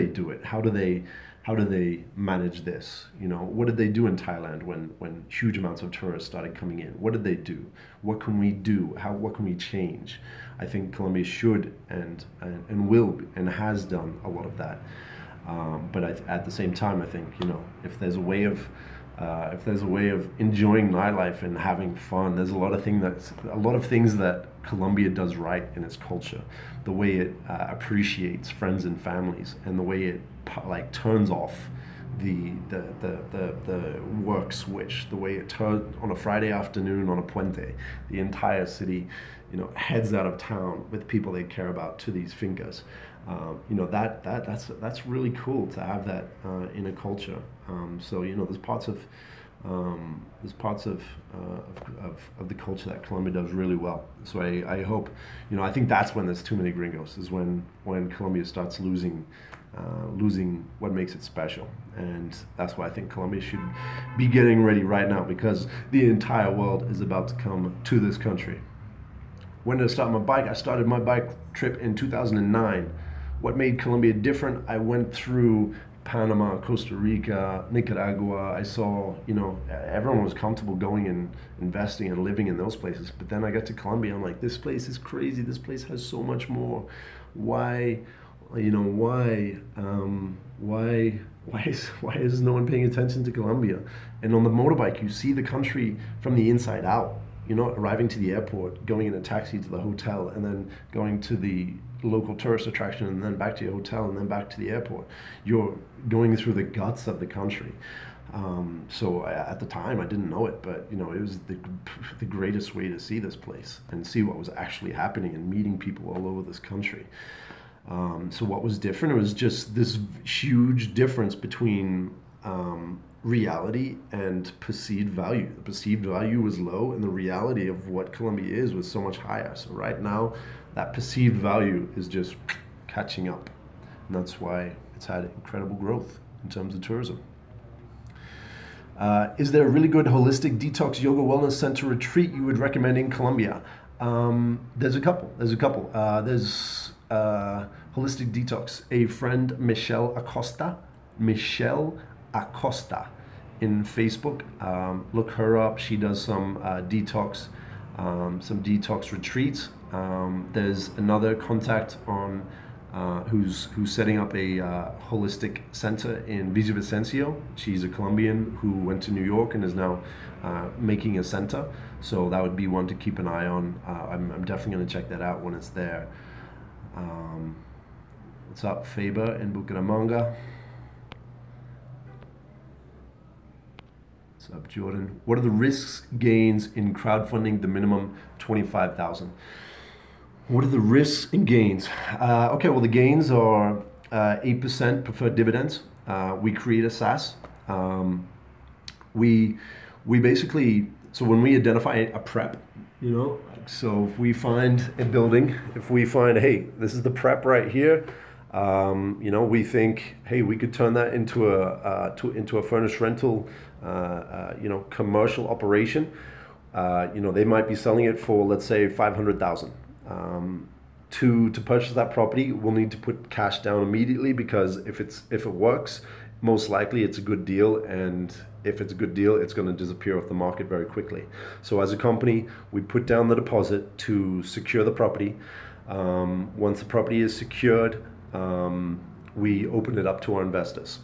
do it? How do they manage this? You know, what did they do in Thailand when huge amounts of tourists started coming in? What did they do? What can we do? What can we change? I think Colombia should and will and has done a lot of that. But at the same time, I think, you know, if there's a way of enjoying nightlife and having fun, there's a lot of things that Colombia does right in its culture. The way it appreciates friends and families, and the way it like turns off the work switch, the way it turns on a Friday afternoon on a puente, the entire city, you know, heads out of town with people they care about to these fincas. You know, that's really cool to have that in a culture. So you know, there's parts of the culture that Colombia does really well. So I hope, you know, I think that's when there's too many gringos, is when Colombia starts losing what makes it special. And that's why I think Colombia should be getting ready right now, because the entire world is about to come to this country. When did I start my bike? I started my bike trip in 2009. What made Colombia different? I went through Panama, Costa Rica, Nicaragua. I saw, you know, everyone was comfortable going and investing and living in those places. But then I got to Colombia, I'm like, this place is crazy. This place has so much more. Why is no one paying attention to Colombia? And on the motorbike, you see the country from the inside out. You know, arriving to the airport, going in a taxi to the hotel, and then going to the local tourist attraction, and then back to your hotel, and then back to the airport. You're going through the guts of the country. So at the time, I didn't know it, but you know, it was the greatest way to see this place and see what was actually happening and meeting people all over this country. So what was different? It was just this huge difference between reality and perceived value. The perceived value was low, and the reality of what Colombia is was so much higher. So right now, that perceived value is just catching up, and that's why it's had incredible growth in terms of tourism. Is there a really good holistic detox yoga wellness center retreat you would recommend in Colombia? There's a couple. There's Holistic Detox. A friend, Michelle Acosta in Facebook. Look her up. She does some detox retreats. There's another contact on who's setting up a holistic center in Villavicencio. She's a Colombian who went to New York and is now making a center. So that would be one to keep an eye on. I'm definitely going to check that out when it's there. What's up, Faber in Bucaramanga? What's up, Jordan? What are the risks, gains in crowdfunding the minimum 25,000? What are the risks and gains? Okay, well, the gains are 8% preferred dividends. We create a SaaS. We basically, so when we identify a prep, you know, so if we find a building, if we find, hey, this is the prep right here, you know, we think, hey, we could turn that into a furnished rental, you know, commercial operation. You know, they might be selling it for, let's say, 500,000. To purchase that property, we'll need to put cash down immediately, because if it works, most likely it's a good deal, and if it's a good deal, it's going to disappear off the market very quickly. So as a company, we put down the deposit to secure the property. Once the property is secured, we open it up to our investors.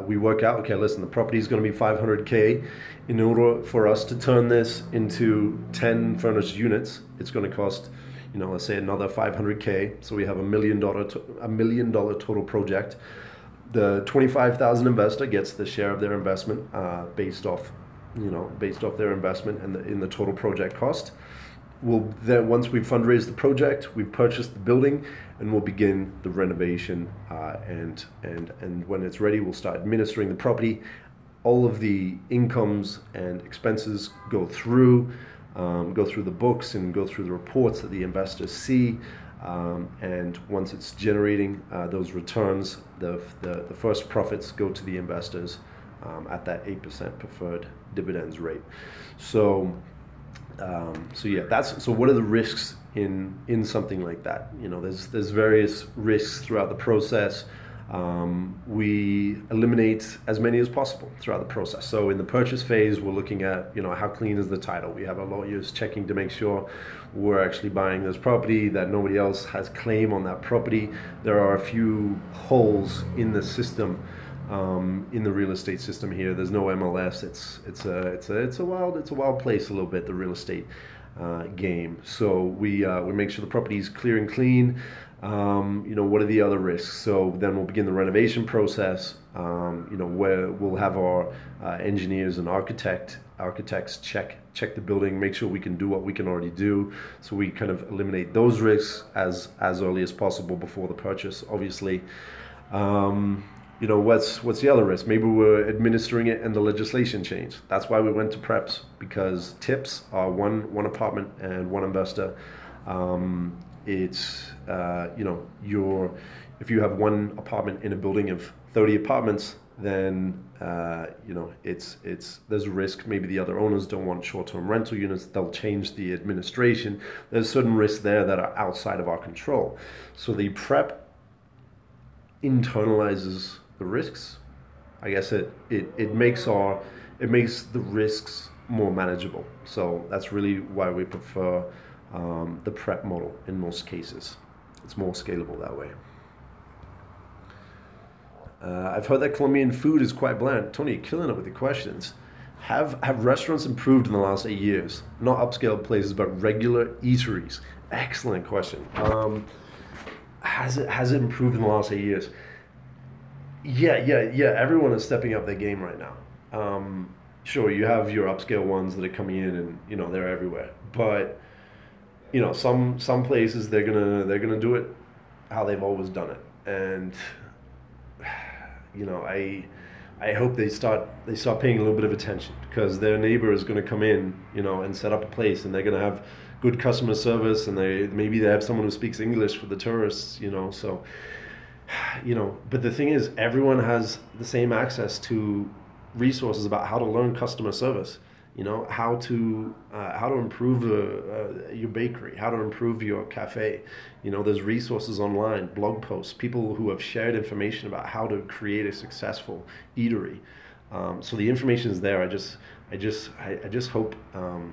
We work out, okay, listen, the property is going to be 500K. In order for us to turn this into 10 furnished units, it's going to cost, let's say another 500K. So we have $1 million total project. The 25,000 investor gets the share of their investment based off their investment and in the total project cost. We'll then, once we've fundraised the project, we've purchased the building, and we'll begin the renovation. And when it's ready, we'll start administering the property. All of the incomes and expenses go through the books and go through the reports that the investors see. And once it's generating those returns, the first profits go to the investors at that 8% preferred dividends rate. So what are the risks in something like that? There's various risks throughout the process. We eliminate as many as possible throughout the process. So in the purchase phase, we're looking at, how clean is the title? We have our lawyers checking to make sure we're actually buying this property, that nobody else has claim on that property. There are a few holes in the system, in the real estate system here. There's no MLS. It's a wild place a little bit, the real estate game. So we make sure the property is clear and clean. What are the other risks? So then we'll begin the renovation process, where we'll have our engineers and architects check the building, make sure we can do what we can already do. So we kind of eliminate those risks as early as possible before the purchase, obviously. What's the other risk? Maybe we're administering it and the legislation changed. That's why we went to PREPs, because TIPS are one apartment and one investor. If you have one apartment in a building of 30 apartments, then there's a risk. Maybe the other owners don't want short-term rental units. They'll change the administration. There's certain risks there that are outside of our control. So the PREP internalizes the risks. I guess it makes the risks more manageable. So that's really why we prefer the PREP model in most cases. It's more scalable that way. I've heard that Colombian food is quite bland. Tony, you're killing it with the questions. Have restaurants improved in the last 8 years? Not upscale places, but regular eateries. Excellent question. Has it improved in the last 8 years? Yeah. Everyone is stepping up their game right now. Sure, you have your upscale ones that are coming in, and they're everywhere. But some places they're gonna do it how they've always done it, and I hope they start paying a little bit of attention, because their neighbor is going to come in, and set up a place, and they're going to have good customer service, and maybe they have someone who speaks English for the tourists, so. But the thing is, everyone has the same access to resources about how to learn customer service, how to improve your bakery, how to improve your cafe. There's resources online, blog posts, people who have shared information about how to create a successful eatery. So the information is there. I just hope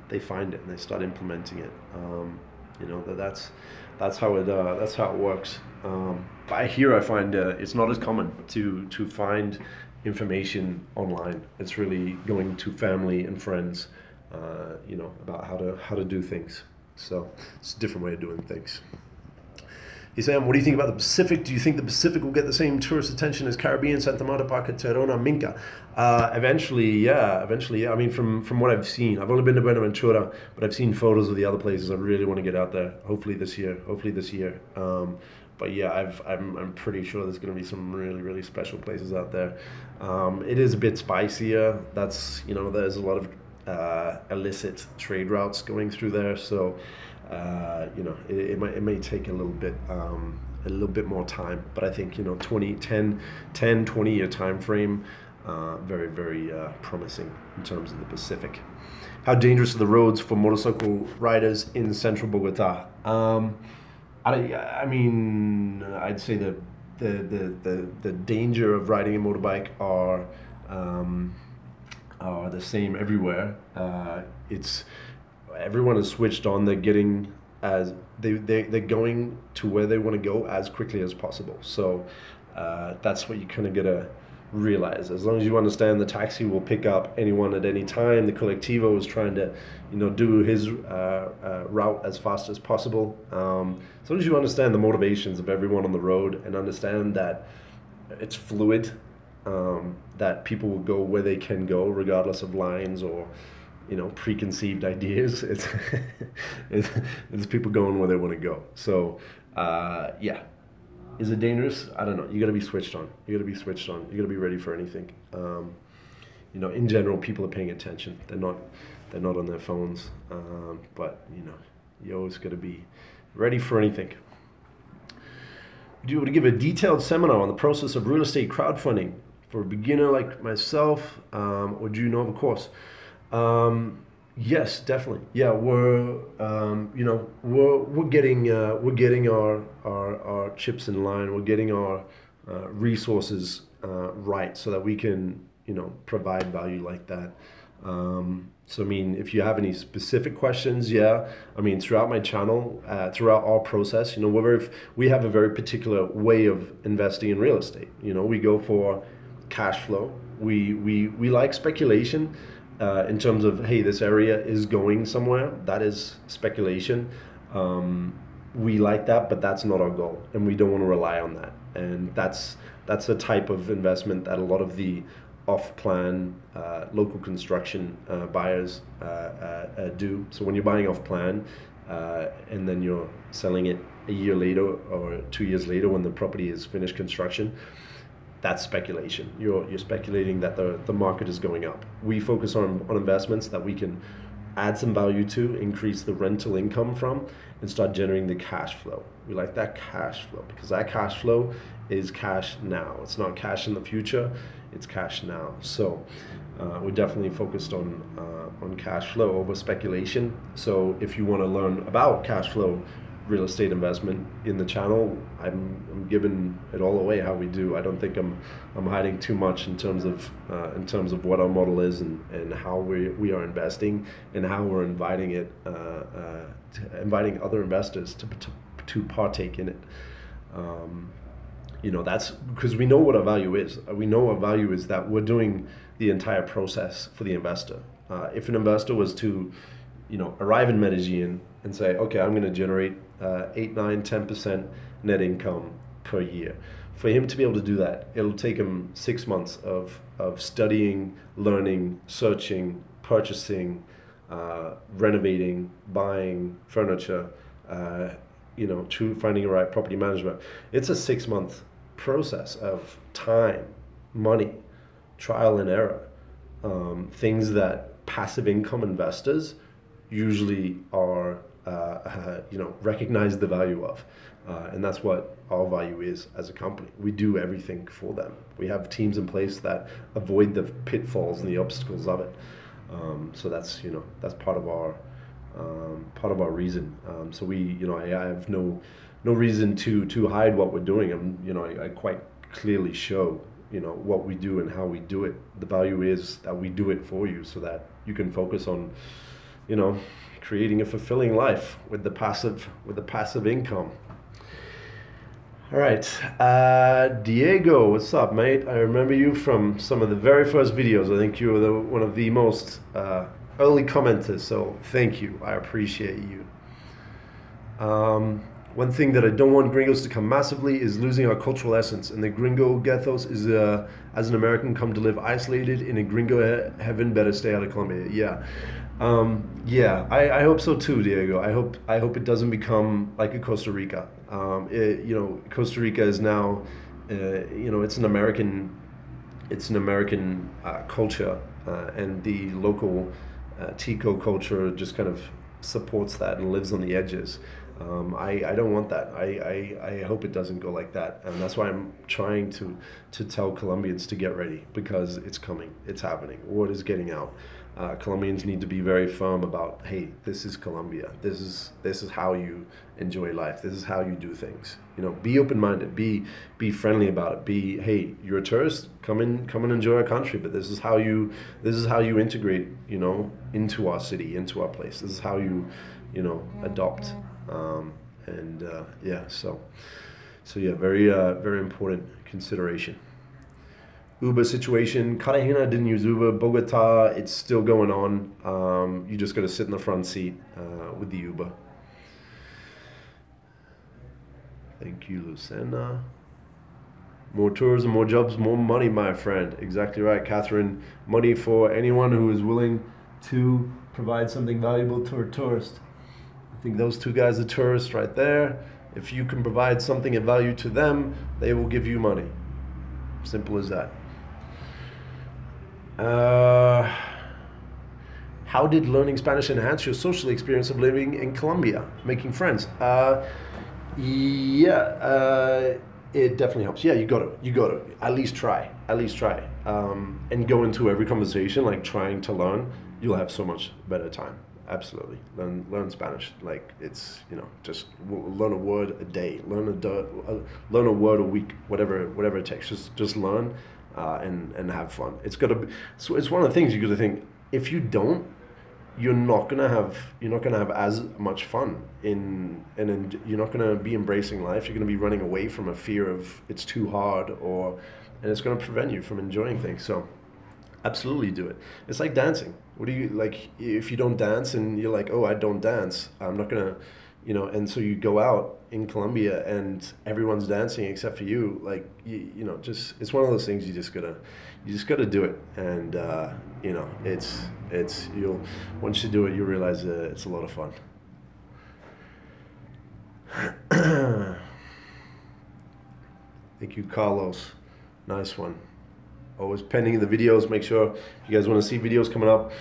they find it and they start implementing it. That's how it works. But I find it's not as common to find information online. It's really going to family and friends, about how to do things. So it's a different way of doing things. Hey Sam, what do you think about the Pacific? Do you think the Pacific will get the same tourist attention as Caribbean, Santa Marta, Parque Tayrona, Minca? Eventually, yeah. I mean, from what I've seen, I've only been to Buenaventura, but I've seen photos of the other places. I really want to get out there. Hopefully this year. But yeah, I'm pretty sure there's going to be some really, really special places out there. It is a bit spicier. That's, there's a lot of illicit trade routes going through there. So, it may take a little bit more time. But I think, 20 year time frame, very, very promising in terms of the Pacific. How dangerous are the roads for motorcycle riders in central Bogota? I mean, I'd say the danger of riding a motorbike are the same everywhere. Everyone is switched on. They're getting they're going to where they want to go as quickly as possible. So that's what you kind of realize. As long as you understand the taxi will pick up anyone at any time, the Colectivo is trying to, do his route as fast as possible. As long as you understand the motivations of everyone on the road and understand that it's fluid, that people will go where they can go regardless of lines or preconceived ideas. It's people going where they want to go. So yeah. Is it dangerous? I don't know. You got to be switched on. You got to be ready for anything. In general, people are paying attention. They're not on their phones. But you always got to be ready for anything. Would you able to give a detailed seminar on the process of real estate crowdfunding for a beginner like myself? Or do you know of a course? Yes, definitely. Yeah, we're getting our chips in line. We're getting our resources right so that we can provide value like that. So I mean, if you have any specific questions, throughout my channel, throughout our process, we have a very particular way of investing in real estate. We go for cash flow. We like speculation. In terms of, hey, this area is going somewhere, that is speculation. We like that, but that's not our goal, and we don't want to rely on that. And that's the type of investment that a lot of the off-plan local construction buyers do. So when you're buying off-plan and then you're selling it a year later or 2 years later when the property is finished construction, that's speculation. You're speculating that the market is going up. We focus on investments that we can add some value to, increase the rental income from, and start generating the cash flow. We like that cash flow because that cash flow is cash now. It's not cash in the future, it's cash now. So we're definitely focused on cash flow over speculation. So if you want to learn about cash flow real estate investment in the channel, I'm giving it all away how we do. I don't think I'm hiding too much in terms of what our model is and how we are investing and how we're inviting other investors to partake in it. That's because we know what our value is. We know our value is that we're doing the entire process for the investor. If an investor was to arrive in Medellin and say, okay, I'm going to generate 8, 9, 10% net income per year. For him to be able to do that, it'll take him 6 months of studying, learning, searching, purchasing, renovating, buying furniture, finding the right property management. It's a 6-month process of time, money, trial and error, things that passive income investors usually are recognize the value of, and that's what our value is as a company. We do everything for them. We have teams in place that avoid the pitfalls and the obstacles of it. So that's part of our reason. So I have no reason to hide what we're doing. I quite clearly show what we do and how we do it. The value is that we do it for you so that you can focus on creating a fulfilling life with the passive income. All right, Diego, what's up, mate? I remember you from some of the very first videos. I think you were one of the most early commenters, so thank you. I appreciate you. One thing that I don't want gringos to come massively is losing our cultural essence, and the gringo ethos is, as an American, come to live isolated in a gringo heaven, better stay out of Colombia. Yeah. I hope so too, Diego. I hope it doesn't become like a Costa Rica. Costa Rica is now, it's an American culture, and the local Tico culture just kind of supports that and lives on the edges. I don't want that. I hope it doesn't go like that, and that's why I'm trying to tell Colombians to get ready, because it's coming, it's happening, word is getting out. Colombians need to be very firm about, hey, this is Colombia. This is how you enjoy life. This is how you do things. Be open-minded. Be friendly about it. Hey, you're a tourist. Come and enjoy our country. But this is how you integrate, into our city, into our place. This is how you, adopt. So very very important consideration. Uber situation. Cartagena didn't use Uber. Bogota, it's still going on. You just got to sit in the front seat with the Uber. Thank you, Lucena. More tourism, more jobs, more money, my friend. Exactly right, Catherine. Money for anyone who is willing to provide something valuable to a tourist. I think those two guys are tourists right there. If you can provide something of value to them, they will give you money. Simple as that. How did learning Spanish enhance your social experience of living in Colombia, making friends? It definitely helps. Yeah, you got to at least try, and go into every conversation like trying to learn. You'll have so much better time. Absolutely, learn Spanish. Like it's just learn a word a day, learn a word a week, whatever it takes. Just learn and have fun. It's one of the things you got to think. If you don't, you're not gonna have as much fun and you're not gonna be embracing life. You're gonna be running away from a fear of it's too hard, and it's gonna prevent you from enjoying things. So absolutely do it. It's like dancing. What do you like if you don't dance and you're like, oh, I don't dance, I'm not gonna, and so you go out in Colombia and everyone's dancing except for you. Like just it's one of those things you just gotta do it. And it's you'll once you do it, you realize it's a lot of fun. Thank you, Carlos. Nice one. Always pending the videos. Make sure if you guys want to see videos coming up.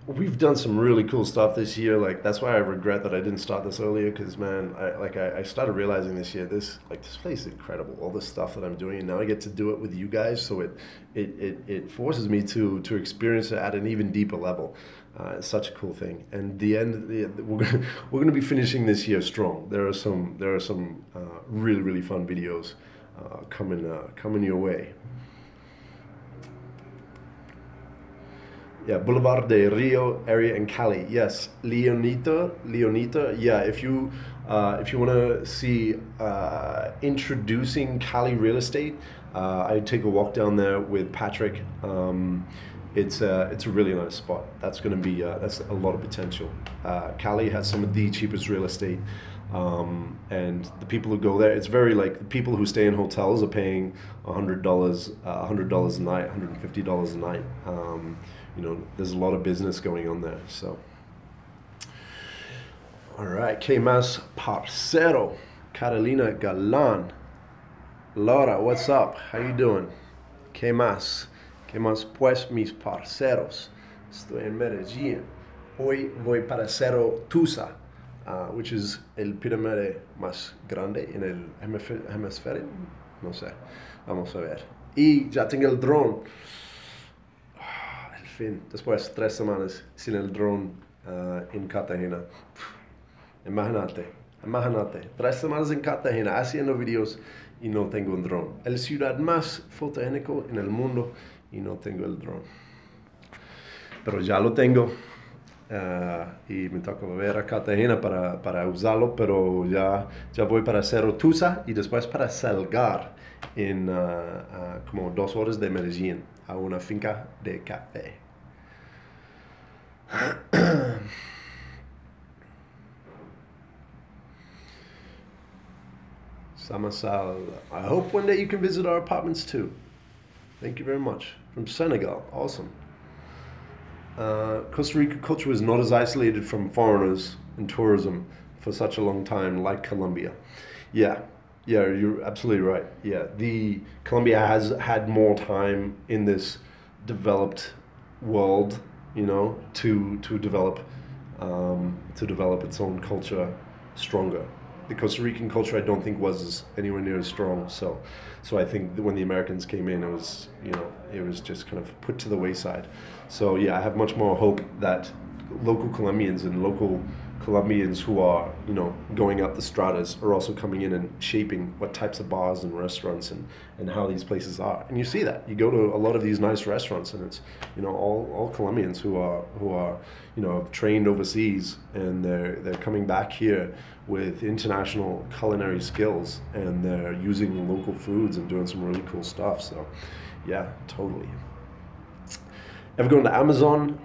We've done some really cool stuff this year. Like that's why I regret that I didn't start this earlier. Because man, I started realizing this year this place is incredible. All this stuff that I'm doing, and now I get to do it with you guys. So it forces me to experience it at an even deeper level. It's such a cool thing. And we're gonna be finishing this year strong. There are some really fun videos coming your way. Yeah, Boulevard de Rio area in Cali. Yes, Leonita. Yeah, if you want to see introducing Cali real estate, I take a walk down there with Patrick. It's a really nice spot. That's going to be that's a lot of potential. Cali has some of the cheapest real estate, and the people who go there, it's very like the people who stay in hotels are paying $100 a night, $150 a night. There's a lot of business going on there. So, all right, ¿Qué más, parcero? Carolina Galan. Laura, what's up? How you doing? ¿Qué más? ¿Qué más pues, mis parceros? Estoy en Medellín. Hoy voy para Cerro Tusa, which is el pirámide más grande en el hemisferio. No sé. Vamos a ver. Y ya tengo el dron. Al fin, después de 3 semanas sin el dron en Cartagena. Imagínate. 3 semanas en Cartagena haciendo videos y no tengo un dron. El ciudad más fotogénico en el mundo y no tengo el dron. Pero ya lo tengo. Y me toca volver a Cartagena para usarlo, pero ya voy para Cerro Tusa y después para Salgar en como 2 horas de Medellín a una finca de café. Samasal, I hope one day you can visit our apartments too. Thank you very much. From Senegal, awesome. Costa Rica culture was not as isolated from foreigners and tourism for such a long time like Colombia. Yeah, you're absolutely right. Yeah, Colombia has had more time in this developed world, to develop its own culture stronger. The Costa Rican culture, I don't think, was anywhere near as strong. So I think that when the Americans came in, it was just kind of put to the wayside. So yeah, I have much more hope that local Colombians and local Colombians who are, you know, going up the stratas are also coming in and shaping what types of bars and restaurants and how these places are. And you see that. You go to a lot of these nice restaurants and it's, you know, all Colombians who are, you know, trained overseas, and they're coming back here with international culinary skills, and they're using local foods and doing some really cool stuff. So yeah, totally. Ever going to Amazon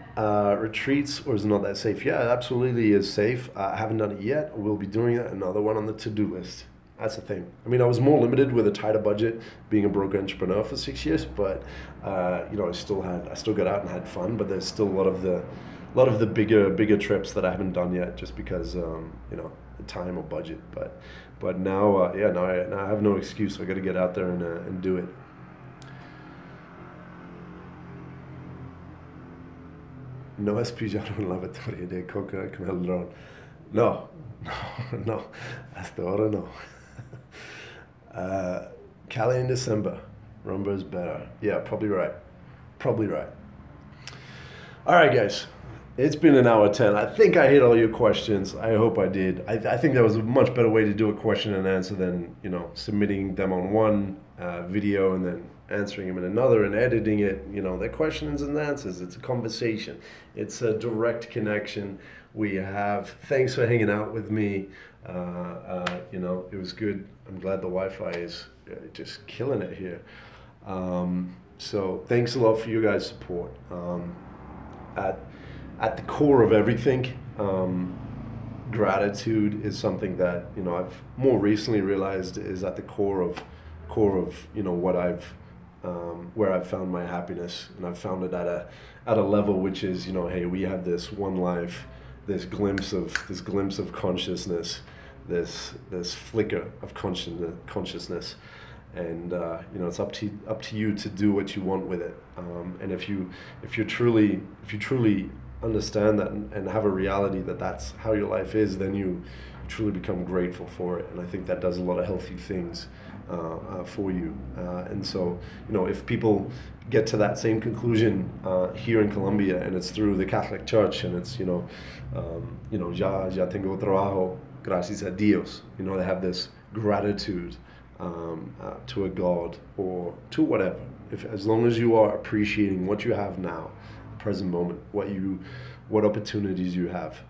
retreats, or is it not that safe? Yeah, it absolutely is safe. I haven't done it yet. We'll be doing it. Another one on the to-do list. That's the thing. I mean, I was more limited with a tighter budget, being a broke entrepreneur for 6 years, but you know, I still got out and had fun. But there's still a lot of the bigger trips that I haven't done yet, just because you know, the time or budget. But now, yeah, now I have no excuse. I got to get out there and do it. No has pillado un lavatorio de coca con el dron. No, no, hasta ahora no. Cali in December, rumba is better. Yeah, probably right. Probably right. All right, guys. It's been an hour 10. I think I hit all your questions. I hope I did. I think that was a much better way to do a question and answer than, you know, submitting them on one video and then answering them in another and editing it. You know, they're questions and answers. It's a conversation. It's a direct connection we have. Thanks for hanging out with me. You know, it was good. I'm glad the Wi-Fi is just killing it here. So thanks a lot for you guys' support. At the core of everything, gratitude is something that, you know, I've more recently realized is at the core of you know, what where I've found my happiness, and I've found it at a level which is, you know, hey, we have this one life, this glimpse of consciousness, this flicker of consciousness, and you know, it's up to you to do what you want with it. And if you truly understand that and have a reality that that's how your life is, then you truly become grateful for it. And I think that does a lot of healthy things for you. And so, you know, if people get to that same conclusion here in Colombia, and it's through the Catholic Church, and it's, you know, ya tengo trabajo, gracias a Dios. You know, they have this gratitude to a God or to whatever. As long as you are appreciating what you have now, the present moment, what opportunities you have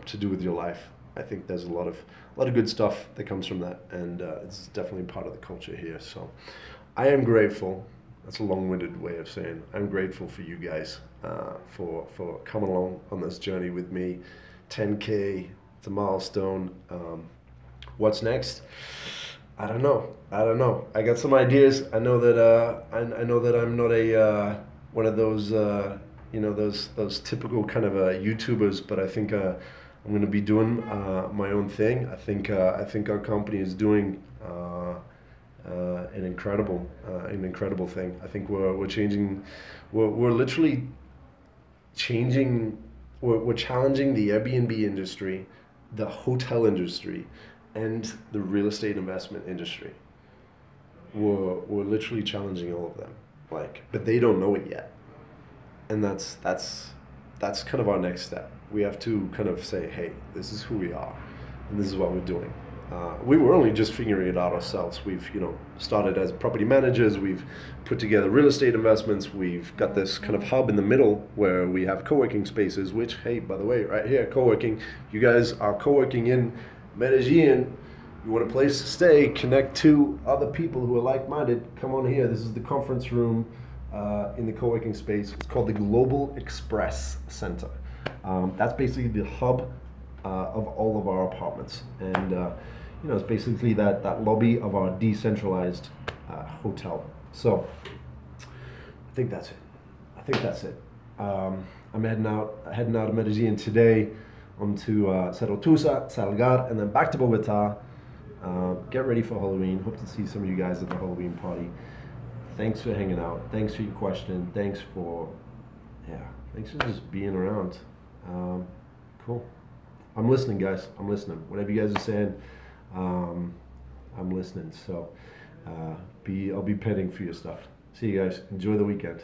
to do with your life, I think there's a lot of good stuff that comes from that, and it's definitely part of the culture here. So I am grateful. That's a long-winded way of saying I'm grateful for you guys for coming along on this journey with me. 10K, it's a milestone. What's next? I don't know. I got some ideas. I know that I'm not a one of those you know, those typical kind of YouTubers, but I think I'm going to be doing my own thing. I think our company is doing an incredible thing. I think we're changing. We're literally changing. We're challenging the Airbnb industry, the hotel industry, and the real estate investment industry. We're literally challenging all of them. But they don't know it yet, and that's kind of our next step. We have to kind of say, hey, this is who we are, and this is what we're doing. We were only just figuring it out ourselves. We've, you know, started as property managers. We've put together real estate investments. We've got this kind of hub in the middle where we have co-working spaces, which, hey, by the way, right here, co-working. You guys are co-working in Medellin. You want a place to stay, connect to other people who are like-minded, come on here. This is the conference room in the co-working space. It's called the Global Express Center. That's basically the hub of all of our apartments, and you know, it's basically that lobby of our decentralized hotel. So I think that's it. I'm heading out of Medellin today onto Cerro Tusa, Salgar, and then back to Bogota. Get ready for Halloween. Hope to see some of you guys at the Halloween party. Thanks for hanging out. Thanks for your question. Thanks for just being around. Cool. I'm listening, guys. I'm listening. Whatever you guys are saying, I'm listening. So I'll be pending for your stuff. See you guys. Enjoy the weekend.